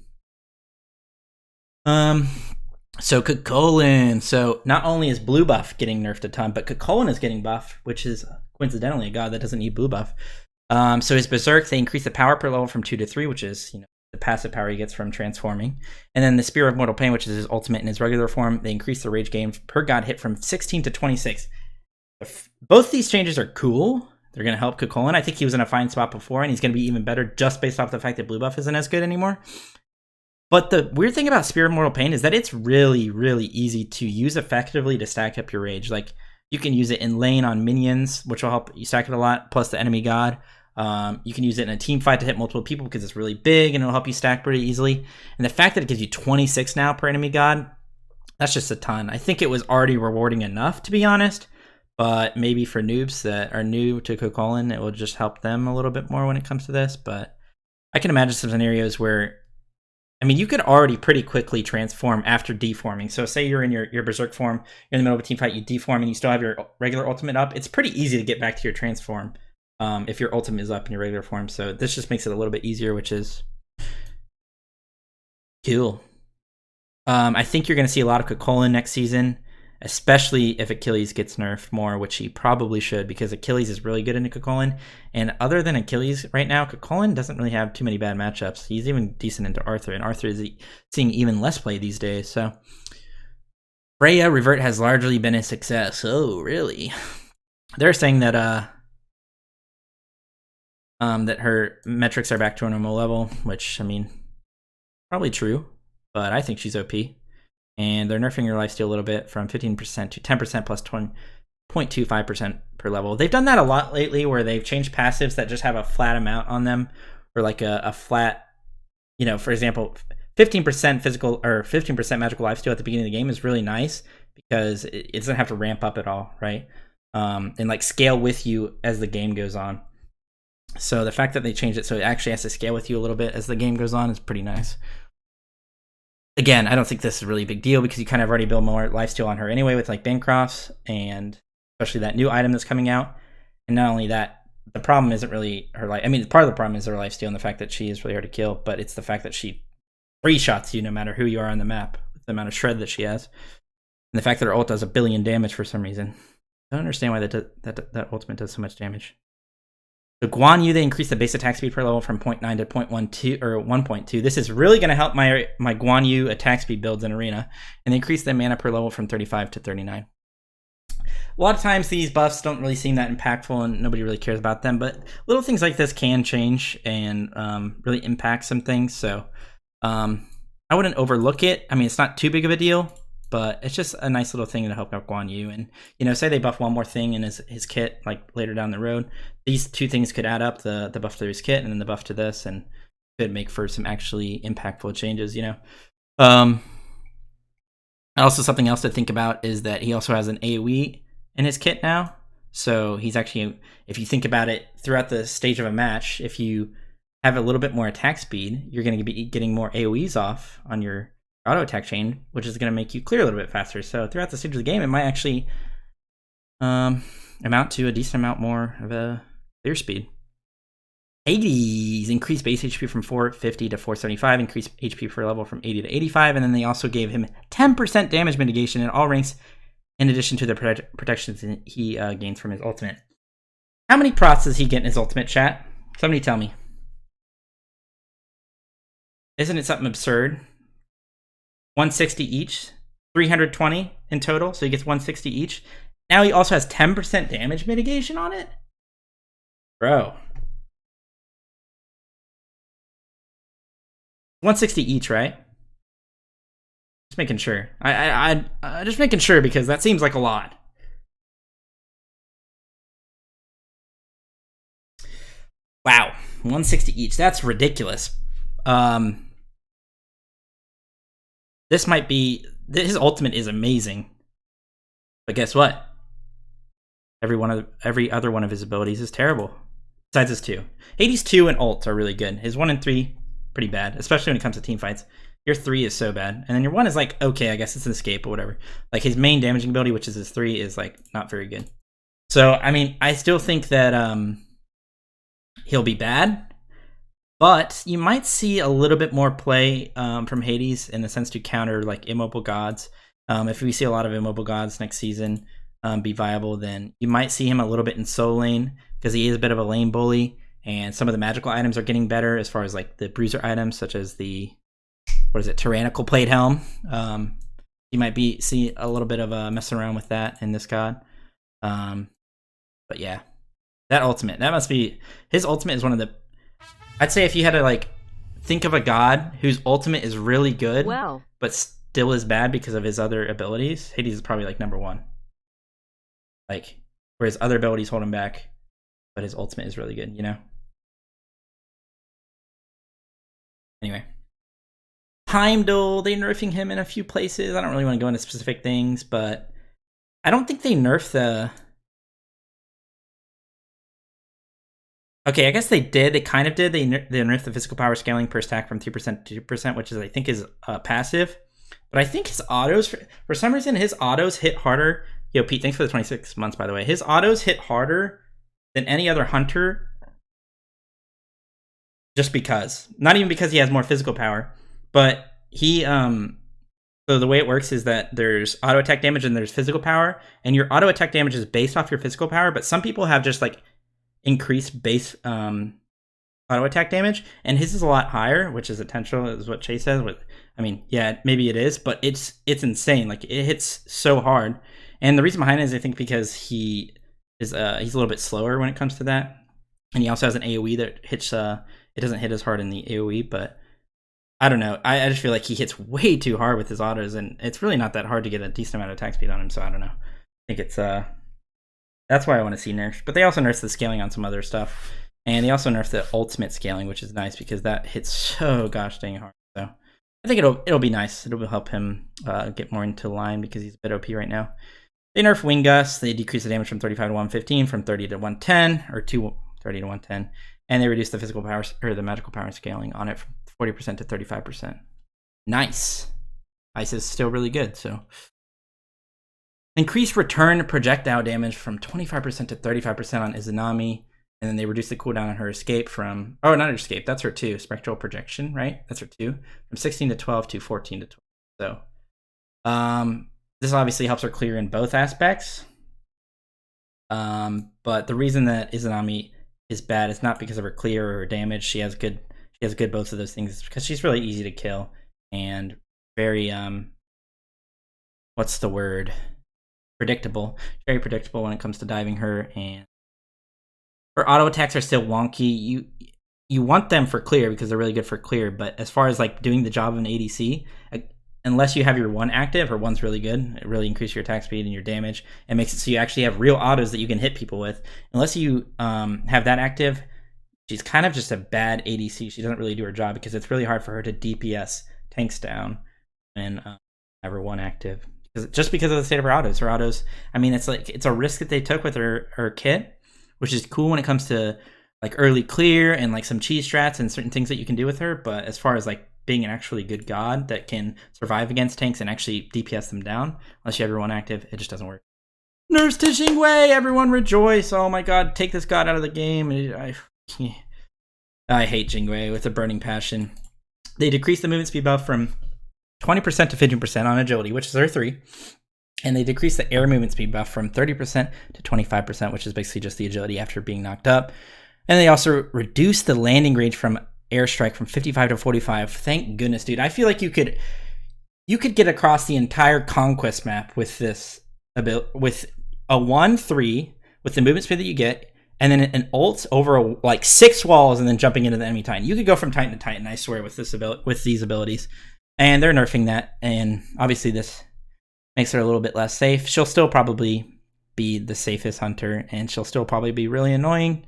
So Kakoen. So not only is blue buff getting nerfed a ton, but Kakoen is getting buff, which is coincidentally a god that doesn't need blue buff. So his Berserk, they increase the power per level from 2 to 3, which is, the passive power he gets from transforming. And then the Spear of Mortal Pain, which is his ultimate in his regular form, they increase the rage gain per god hit from 16 to 26. Both these changes are cool. They're going to help Kakoen. I think he was in a fine spot before, and he's going to be even better just based off the fact that blue buff isn't as good anymore. But the weird thing about Spear of Mortal Pain is that it's really, really easy to use effectively to stack up your rage. Like, you can use it in lane on minions, which will help you stack it a lot, plus the enemy god. You can use it in a team fight to hit multiple people because it's really big and it'll help you stack pretty easily. And the fact that it gives you 26 now per enemy god, that's just a ton. I think it was already rewarding enough, to be honest, but maybe for noobs that are new to Kakoen, it will just help them a little bit more when it comes to this. But I can imagine some scenarios where, you could already pretty quickly transform after deforming. So say you're in your Berserk form, you're in the middle of a team fight, you deform, and you still have your regular ultimate up. It's pretty easy to get back to your transform if your ultimate is up in your regular form. So this just makes it a little bit easier, which is cool. I think you're going to see a lot of Kakoen next season, especially if Achilles gets nerfed more, which he probably should, because Achilles is really good into Kakoen. And other than Achilles right now, Kakoen doesn't really have too many bad matchups. He's even decent into Arthur, and Arthur is seeing even less play these days. So Freya Revert has largely been a success. Oh, really? They're saying that that her metrics are back to a normal level, which, probably true, but I think she's OP. And they're nerfing her lifesteal a little bit from 15% to 10% plus 0.25% per level. They've done that a lot lately, where they've changed passives that just have a flat amount on them, or like a flat, for example, 15% physical or 15% magical lifesteal at the beginning of the game is really nice because it doesn't have to ramp up at all, right? And like scale with you as the game goes on. So the fact that they changed it so it actually has to scale with you a little bit as the game goes on is pretty nice. Again, I don't think this is a really big deal because you kind of already build more lifesteal on her anyway with like Bancrofts, and especially that new item that's coming out. And not only that, the problem isn't really her life. I mean, part of the problem is her lifesteal and the fact that she is really hard to kill, but it's the fact that she free shots you no matter who you are on the map, with the amount of shred that she has. And the fact that her ult does 1 billion damage for some reason. I don't understand why that ultimate does so much damage. So Guan Yu, they increased the base attack speed per level from 0.9 to 0.12 or 1.2. This is really going to help my Guan Yu attack speed builds in Arena. And they increased the mana per level from 35 to 39. A lot of times these buffs don't really seem that impactful and nobody really cares about them, but little things like this can change and really impact some things. So I wouldn't overlook it. I mean, it's not too big of a deal, but it's just a nice little thing to help out Guan Yu. And, you know, say they buff one more thing in his kit, like later down the road, these two things could add up, the buff to his kit and then the buff to this, and could make for some actually impactful changes, you know. Also, something else to think about is that he also has an AoE in his kit now. So he's actually, if you think about it throughout the stage of a match, if you have a little bit more attack speed, you're going to be getting more AoEs off on your auto attack chain, which is going to make you clear a little bit faster. So throughout the stage of the game, it might actually amount to a decent amount more of a clear speed. Hades increased base HP from 450 to 475, increased HP per level from 80 to 85, and then they also gave him 10% damage mitigation in all ranks, in addition to the protections he gains from his ultimate. How many procs does he get in his ultimate, chat? Somebody tell me. Isn't it something absurd? 160 each, 320 in total, so he gets 160 each. Now he also has 10% damage mitigation on it? Bro. 160 each, right? Just making sure. I just making sure because that seems like a lot. Wow, 160 each. That's ridiculous. This might be, his ultimate is amazing, but guess what? Every other one of his abilities is terrible. Besides his 2. Hades 2 and ult are really good. His 1 and 3 pretty bad, especially when it comes to team fights. Your 3 is so bad, and then your 1 is like okay, I guess it's an escape or whatever. Like his main damaging ability, which is his 3, is like not very good. So I mean, I still think that he'll be bad, but you might see a little bit more play from Hades in the sense to counter like immobile gods. If we see a lot of immobile gods next season be viable, then you might see him a little bit in soul lane because he is a bit of a lane bully, and some of the magical items are getting better as far as like the bruiser items, such as the tyrannical plate helm. You might see a little bit of messing around with that in this god. But yeah, that ultimate, that must be his ultimate is one of the, I'd say if you had to like think of a god whose ultimate is really good, but still is bad because of his other abilities, Hades is probably like number 1. Like where his other abilities hold him back, but his ultimate is really good, you know? Anyway. Heimdall, they nerfing him in a few places. I don't really want to go into specific things, but I don't think they nerfed the... Okay, I guess they did. They kind of did. They nerfed the physical power scaling per stack from 3% to 2%, which is I think is passive. But I think his autos, for some reason, his autos hit harder. Yo, Pete, thanks for the 26 months, by the way. His autos hit harder than any other hunter just because. Not even because he has more physical power, but he, so the way it works is that there's auto attack damage and there's physical power, and your auto attack damage is based off your physical power, but some people have just like increased base auto attack damage, and his is a lot higher, which is potential, is what Chase says. I mean, yeah, maybe it is, but it's insane. Like it hits so hard, and the reason behind it is I think because he's a little bit slower when it comes to that, and he also has an AOE that hits. It doesn't hit as hard in the AOE, but I don't know. I just feel like he hits way too hard with his autos, and it's really not that hard to get a decent amount of attack speed on him. So I don't know. I think it's that's why I want to see nerfed. But they also nerfed the scaling on some other stuff, and they also nerfed the ultimate scaling, which is nice because that hits so gosh dang hard. So I think it'll be nice. It'll help him get more into line because he's a bit OP right now. They nerf Wing Gust. They decrease the damage from 35 to 115, from 30 to 110, or 30 to 110, and they reduce the physical power or the magical power scaling on it from 40% to 35%. Nice. Ice is still really good, so Increase return projectile damage from 25% to 35% on Izanami. And then they reduce the cooldown on her escape from... Oh, not her escape. That's her 2. Spectral projection, right? That's her 2. From 16 to 12 to 14 to 12. So, this obviously helps her clear in both aspects. But the reason that Izanami is bad is not because of her clear or her damage. She has good both of those things. It's because she's really easy to kill and very what's the word? Predictable. Very predictable when it comes to diving her, and her auto attacks are still wonky. You want them for clear because they're really good for clear, but as far as like doing the job of an ADC, unless you have your 1 active, her 1's really good. It really increases your attack speed and your damage. It makes it so you actually have real autos that you can hit people with. Unless you have that active, she's kind of just a bad ADC. She doesn't really do her job because it's really hard for her to DPS tanks down and have her 1 active. Just because of the state of her autos. Her autos, I mean, it's a risk that they took with her kit, which is cool when it comes to like early clear and like some cheese strats and certain things that you can do with her. But as far as like being an actually good god that can survive against tanks and actually DPS them down, unless you have your 1 active, it just doesn't work. Nerfs to Jingwei! Everyone rejoice! Oh my god, take this god out of the game. I hate Jingwei with a burning passion. They decrease the movement speed buff from 20% to 15% on agility, which is her 3. And they decrease the air movement speed buff from 30% to 25%, which is basically just the agility after being knocked up. And they also reduce the landing range from airstrike from 55 to 45. Thank goodness, dude. I feel like you could get across the entire Conquest map with this with a 1-3 with the movement speed that you get, and then an ult over like 6 walls and then jumping into the enemy Titan. You could go from Titan to Titan, I swear, with these abilities. And they're nerfing that, and obviously this makes her a little bit less safe. She'll still probably be the safest hunter, and she'll still probably be really annoying.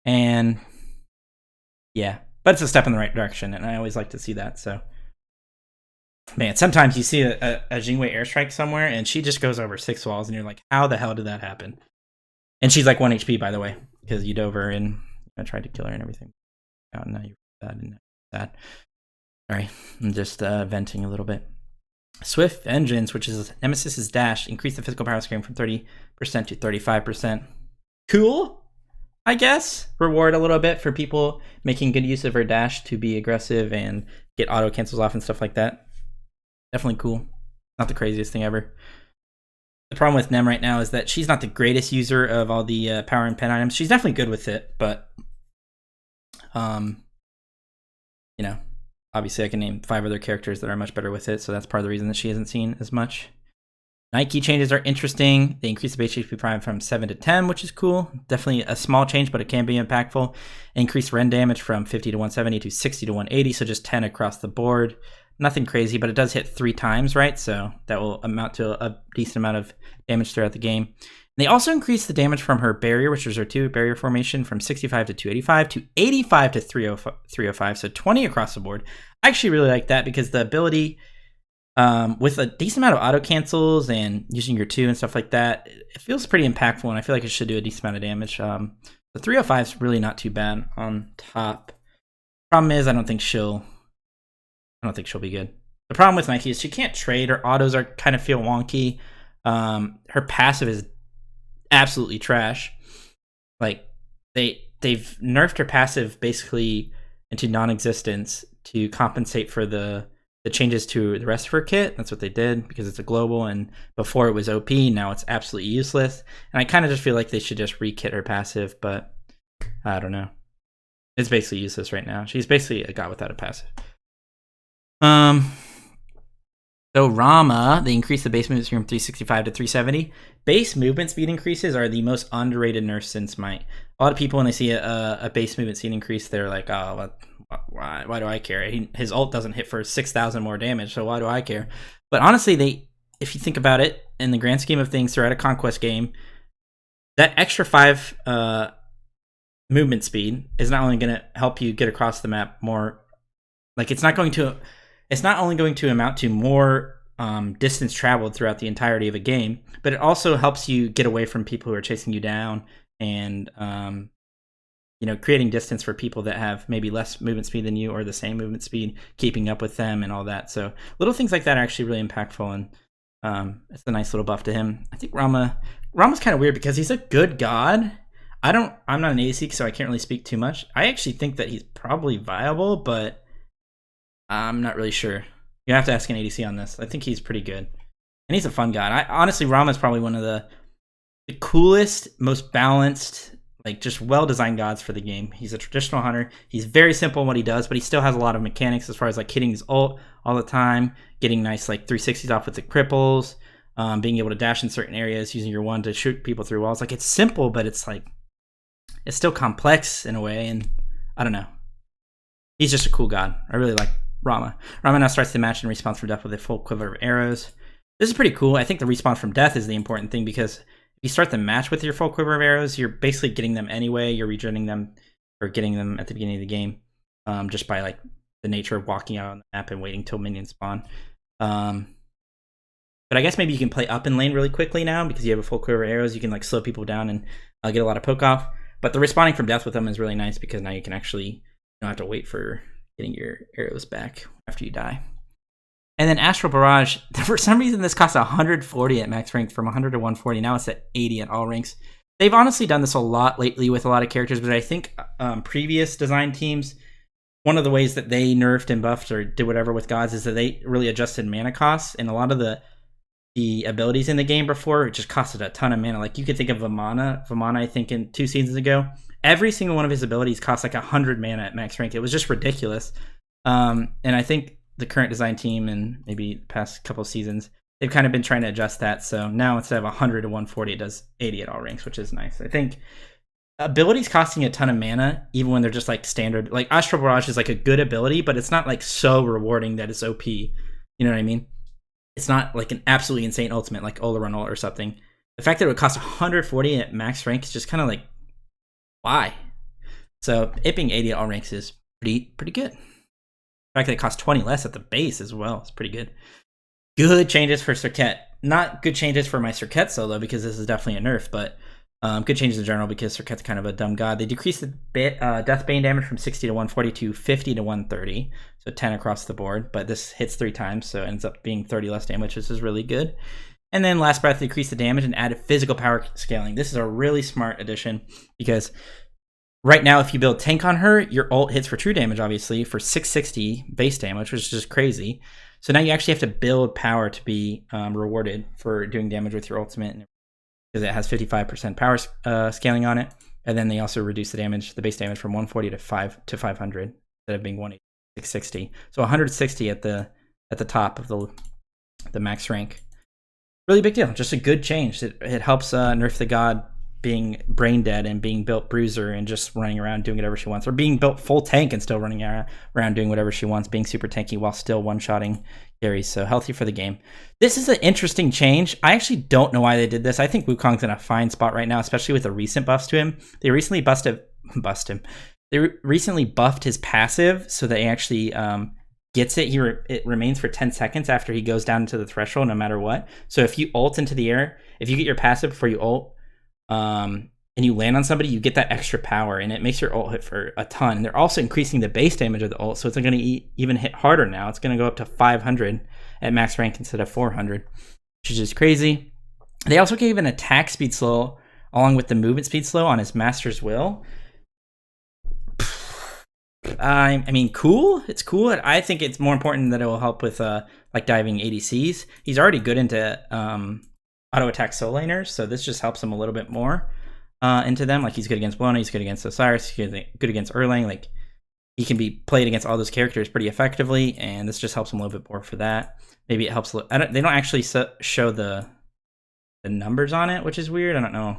And yeah, but it's a step in the right direction, and I always like to see that. So, man, sometimes you see a Jingwei airstrike somewhere, and she just goes over 6 walls, and you're like, how the hell did that happen? And she's like 1 HP, by the way, because you dove her and I tried to kill her and everything. Oh, no, you're bad and that. Sorry, I'm just venting a little bit. Swift Vengeance, which is Nemesis's dash, increase the physical power scaling from 30% to 35%. Cool, I guess. Reward a little bit for people making good use of her dash to be aggressive and get auto cancels off and stuff like that. Definitely cool. Not the craziest thing ever. The problem with Nem right now is that she's not the greatest user of all the power and pen items. She's definitely good with it, but you know, obviously I can name 5 other characters that are much better with it, so that's part of the reason that she hasn't seen as much. Nike changes are interesting. They increase the base HP prime from 7 to 10, which is cool. Definitely a small change, but it can be impactful. Increase Ren damage from 50 to 170 to 60 to 180, so just 10 across the board. Nothing crazy, but it does hit 3 times, right? So that will amount to a decent amount of damage throughout the game. And they also increased the damage from her barrier, which was her 2 barrier formation, from 65 to 285 to 85 to 305, so 20 across the board. I actually really like that because the ability, with a decent amount of auto cancels and using your 2 and stuff like that, it feels pretty impactful, and I feel like it should do a decent amount of damage. The 305 is really not too bad on top. Problem is, I don't think she'll be good. The problem with Nike is she can't trade. Her autos are kind of feel wonky. Her passive is absolutely trash. Like they've nerfed her passive basically into non-existence to compensate for the changes to the rest of her kit. That's what they did because it's a global, and before it was OP, now it's absolutely useless. And I kind of just feel like they should just re-kit her passive, but I don't know. It's basically useless right now. She's basically a god without a passive. So Rama, they increased the base movement speed from 365 to 370. Base movement speed increases are the most underrated nerf since Might. A lot of people, when they see a base movement speed increase, they're like, oh, why do I care? His ult doesn't hit for 6,000 more damage, so why do I care? But honestly, if you think about it, in the grand scheme of things, throughout a Conquest game, that extra 5 movement speed is not only going to help you get across the map more, like it's not only going to amount to more distance traveled throughout the entirety of a game, but it also helps you get away from people who are chasing you down and creating distance for people that have maybe less movement speed than you or the same movement speed, keeping up with them and all that. So little things like that are actually really impactful, and It's a nice little buff to him. I think Rama's kind of weird because he's a good god. I'm not an ADC, so I can't really speak too much. I actually think that he's probably viable, but I'm not really sure. You have to ask an ADC on this. I think he's pretty good. And he's a fun god. Honestly, Rama is probably one of the coolest, most balanced, like just well-designed gods for the game. He's a traditional hunter. He's very simple in what he does, but he still has a lot of mechanics as far as like hitting his ult all the time, getting nice like 360s off with the cripples, being able to dash in certain areas, using your one to shoot people through walls. Like it's simple, but it's like it's still complex in a way, and I don't know. He's just a cool god. I really like Rama. Rama now starts the match and respawns from death with a full quiver of arrows. This is pretty cool. I think the respawn from death is the important thing because if you start the match with your full quiver of arrows, you're basically getting them anyway. You're regenerating them or getting them at the beginning of the game, just by like the nature of walking out on the map and waiting till minions spawn. But I guess maybe you can play up in lane really quickly now because you have a full quiver of arrows. You can like slow people down and get a lot of poke off. But the respawning from death with them is really nice because now you can actually don't have to wait for getting your arrows back after you die. And then Astral Barrage, for some reason this costs 140 at max rank from 100 to 140. Now it's at 80 at all ranks. They've honestly done this a lot lately with a lot of characters, but I think previous design teams, one of the ways that they nerfed and buffed or did whatever with gods is that they really adjusted mana costs. And a lot of the abilities in the game before it just costed a ton of mana. Like you could think of Vamana I think in 2 seasons ago. Every single one of his abilities cost like 100 mana at max rank. It was just ridiculous. And I think the current design team and maybe the past couple of seasons, they've kind of been trying to adjust that. So now instead of 100 to 140, it does 80 at all ranks, which is nice. I think abilities costing a ton of mana, even when they're just like standard, like Astral Barrage is like a good ability, but it's not like so rewarding that it's OP. You know what I mean? It's not like an absolutely insane ultimate like Olaran Ult or something. The fact that it would cost 140 at max rank is just kind of like, why? So it being 80 at all ranks is pretty good. The fact that it costs 20 less at the base as well is pretty good. Good changes for Serket. Not good changes for my Serket solo because this is definitely a nerf, but good changes in general because Serket's kind of a dumb god. They decreased the Death Bane damage from 60 to 140 to 50 to 130, so 10 across the board, but this hits 3 times, so it ends up being 30 less damage, which is really good. And then Last Breath decreased the damage and added physical power scaling. This is a really smart addition because right now, if you build tank on her, your ult hits for true damage, obviously, for 660 base damage, which is just crazy. So now you actually have to build power to be rewarded for doing damage with your ultimate because it has 55% power scaling on it. And then they also reduce the base damage from 140 to 500 instead of being 180 to 660. So 160 at the top of the max rank. Really big deal. Just a good change. It helps nerf the god being brain dead and being built bruiser and just running around doing whatever she wants, or being built full tank and still running around doing whatever she wants, being super tanky while still one-shotting carries. So healthy for the game. This is an interesting change. I actually don't know why they did this. I think Wukong's in a fine spot right now, especially with the recent buffs to him. They recently They recently buffed his passive so that he actually gets it. It remains for 10 seconds after he goes down into the threshold, no matter what. So if you ult into the air, if you get your passive before you ult, and you land on somebody, you get that extra power, and it makes your ult hit for a ton. And they're also increasing the base damage of the ult, so it's going to even hit harder now. It's going to go up to 500 at max rank instead of 400, which is just crazy. They also gave an attack speed slow along with the movement speed slow on his Master's Will. I mean, cool. It's cool. I think it's more important that it will help with like diving ADCs. He's already good into auto attack soul laners, so this just helps him a little bit more into them. Like he's good against Blona, he's good against Osiris, he's good against Erlang. Like he can be played against all those characters pretty effectively, and this just helps him a little bit more for that. Maybe it helps. They don't actually show the numbers on it, which is weird. I don't know.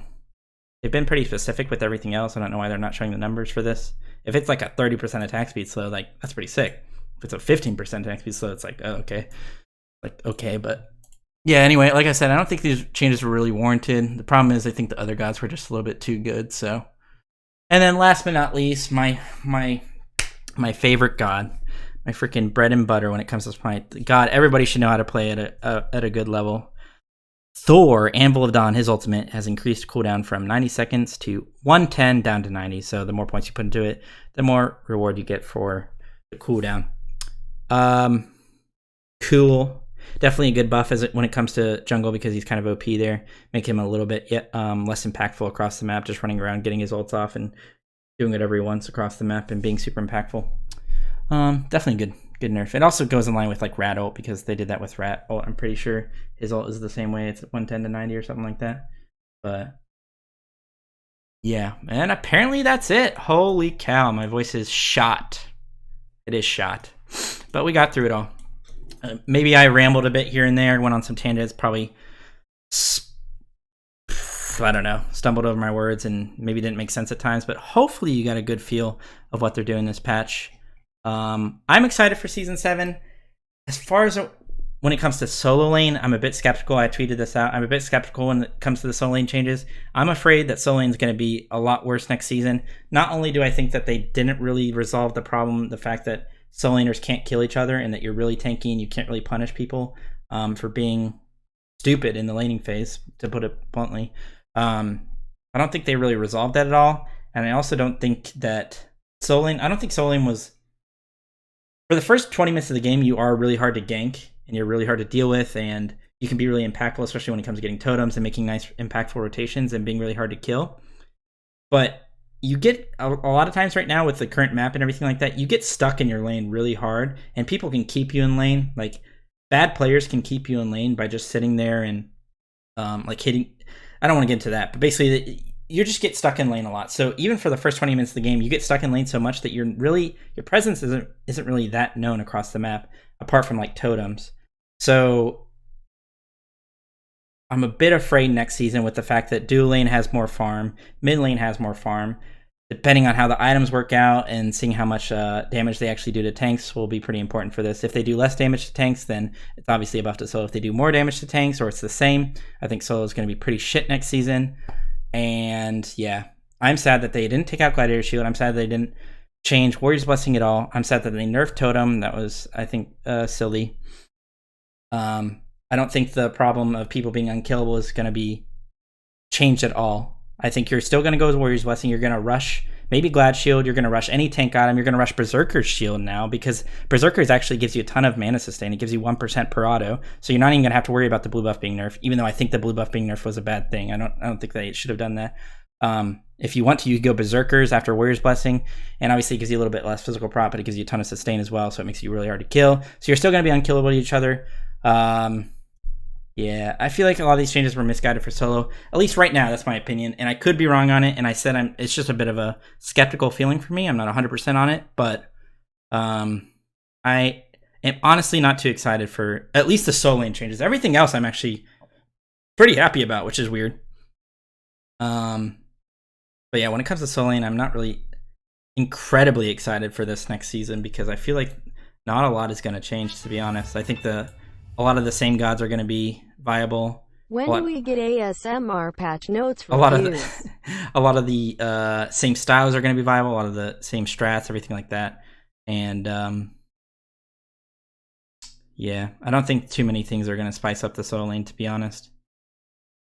They've been pretty specific with everything else. I don't know why they're not showing the numbers for this. If it's like a 30% attack speed slow, like that's pretty sick. If it's a 15% attack speed slow, it's like, oh, okay. Like, okay, but yeah, anyway, like I said, I don't think these changes were really warranted. The problem is I think the other gods were just a little bit too good, so. And then last but not least, my favorite god, my freaking bread and butter when it comes to this point. God, everybody should know how to play at a good level. Thor, Anvil of Dawn, his ultimate has increased cooldown from 90 seconds to 110 down to 90. So the more points you put into it, the more reward you get for the cooldown. Cool. definitely a good buff when it comes to jungle because he's kind of OP there. Make him a little bit less impactful across the map, just running around, getting his ults off, and doing whatever he wants across the map and being super impactful. Definitely good nerf. It also goes in line with like Rat ult because they did that with Rat ult. I'm pretty sure his ult is the same way. It's 110 to 90 or something like that. But yeah, and apparently that's it. Holy cow, my voice is shot. It is shot. But we got through it all. Maybe I rambled a bit here and there, went on some tangents, probably, I don't know, stumbled over my words and maybe didn't make sense at times, but hopefully you got a good feel of what they're doing this patch. I'm excited for Season 7. As far as when it comes to solo lane, I'm a bit skeptical. I tweeted this out. I'm a bit skeptical when it comes to the solo lane changes. I'm afraid that solo lane is going to be a lot worse next season. Not only do I think that they didn't really resolve the problem, the fact that solo laners can't kill each other and that you're really tanky and you can't really punish people for being stupid in the laning phase, to put it bluntly. I don't think they really resolved that at all. And I also don't think that solo lane was... For the first 20 minutes of the game, you are really hard to gank and you're really hard to deal with, and you can be really impactful, especially when it comes to getting totems and making nice impactful rotations and being really hard to kill. But you get a lot of times right now with the current map and everything like that, you get stuck in your lane really hard, and people can keep you in lane. Like, bad players can keep you in lane by just sitting there and like hitting. I don't want to get into that, but basically you just get stuck in lane a lot. So even for the first 20 minutes of the game, you get stuck in lane so much that your presence isn't really that known across the map, apart from like totems. So I'm a bit afraid next season with the fact that dual lane has more farm, mid lane has more farm. Depending on how the items work out and seeing how much damage they actually do to tanks will be pretty important for this. If they do less damage to tanks, then it's obviously a buff to solo. If they do more damage to tanks or it's the same, I think solo is going to be pretty shit next season. And yeah, I'm sad that they didn't take out Gladiator Shield. I'm sad they didn't change Warrior's Blessing at all. I'm sad that they nerfed Totem. That was, I think, silly. I don't think the problem of people being unkillable is going to be changed at all. I think you're still going to go with Warrior's Blessing. You're going to rush maybe Glad Shield. You're going to rush any tank item. You're going to rush Berserker's Shield now because Berserker's actually gives you a ton of mana sustain. It gives you 1% per auto. So you're not even going to have to worry about the blue buff being nerfed, even though I think the blue buff being nerfed was a bad thing. I don't think they should have done that. If you want to, you can go Berserkers after Warrior's Blessing, and obviously it gives you a little bit less physical prop, but it gives you a ton of sustain as well, so it makes you really hard to kill. So you're still going to be unkillable to each other. Yeah, I feel like a lot of these changes were misguided for solo. At least right now, that's my opinion, and I could be wrong on it. And I said it's just a bit of a skeptical feeling for me. I'm not 100% on it, but I am honestly not too excited for at least the solo lane changes. Everything else, I'm actually pretty happy about, which is weird. But yeah, when it comes to solo lane, I'm not really incredibly excited for this next season because I feel like not a lot is going to change. To be honest, I think a lot of the same gods are going to be viable. When do we get ASMR patch notes a lot of the same styles are going to be viable. A lot of the same strats, everything like that. And yeah, I don't think too many things are going to spice up the solo lane, to be honest.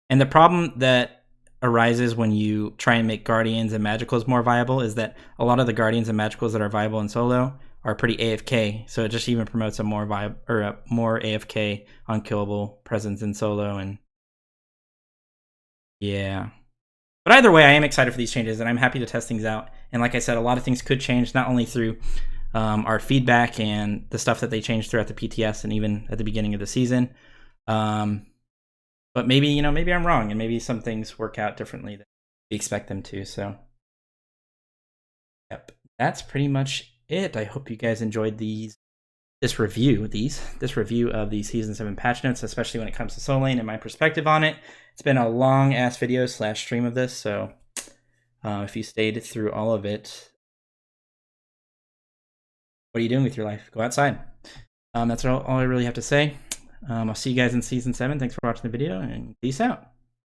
And the problem that arises when you try and make Guardians and Magicals more viable is that a lot of the Guardians and Magicals that are viable in solo are pretty AFK, so it just even promotes a more AFK unkillable presence in solo. And yeah, but either way, I am excited for these changes and I'm happy to test things out. And like I said, a lot of things could change, not only through our feedback and the stuff that they changed throughout the PTS and even at the beginning of the season, but maybe maybe I'm wrong and maybe some things work out differently than we expect them to. So yep, that's pretty much it. I hope you guys enjoyed this review of the Season 7 patch notes, especially when it comes to solo lane and my perspective on it. It's been a long ass video / stream of this, so if you stayed through all of it, what are you doing with your life? Go outside. That's all I really have to say. I'll see you guys in Season 7. Thanks for watching the video, and peace out.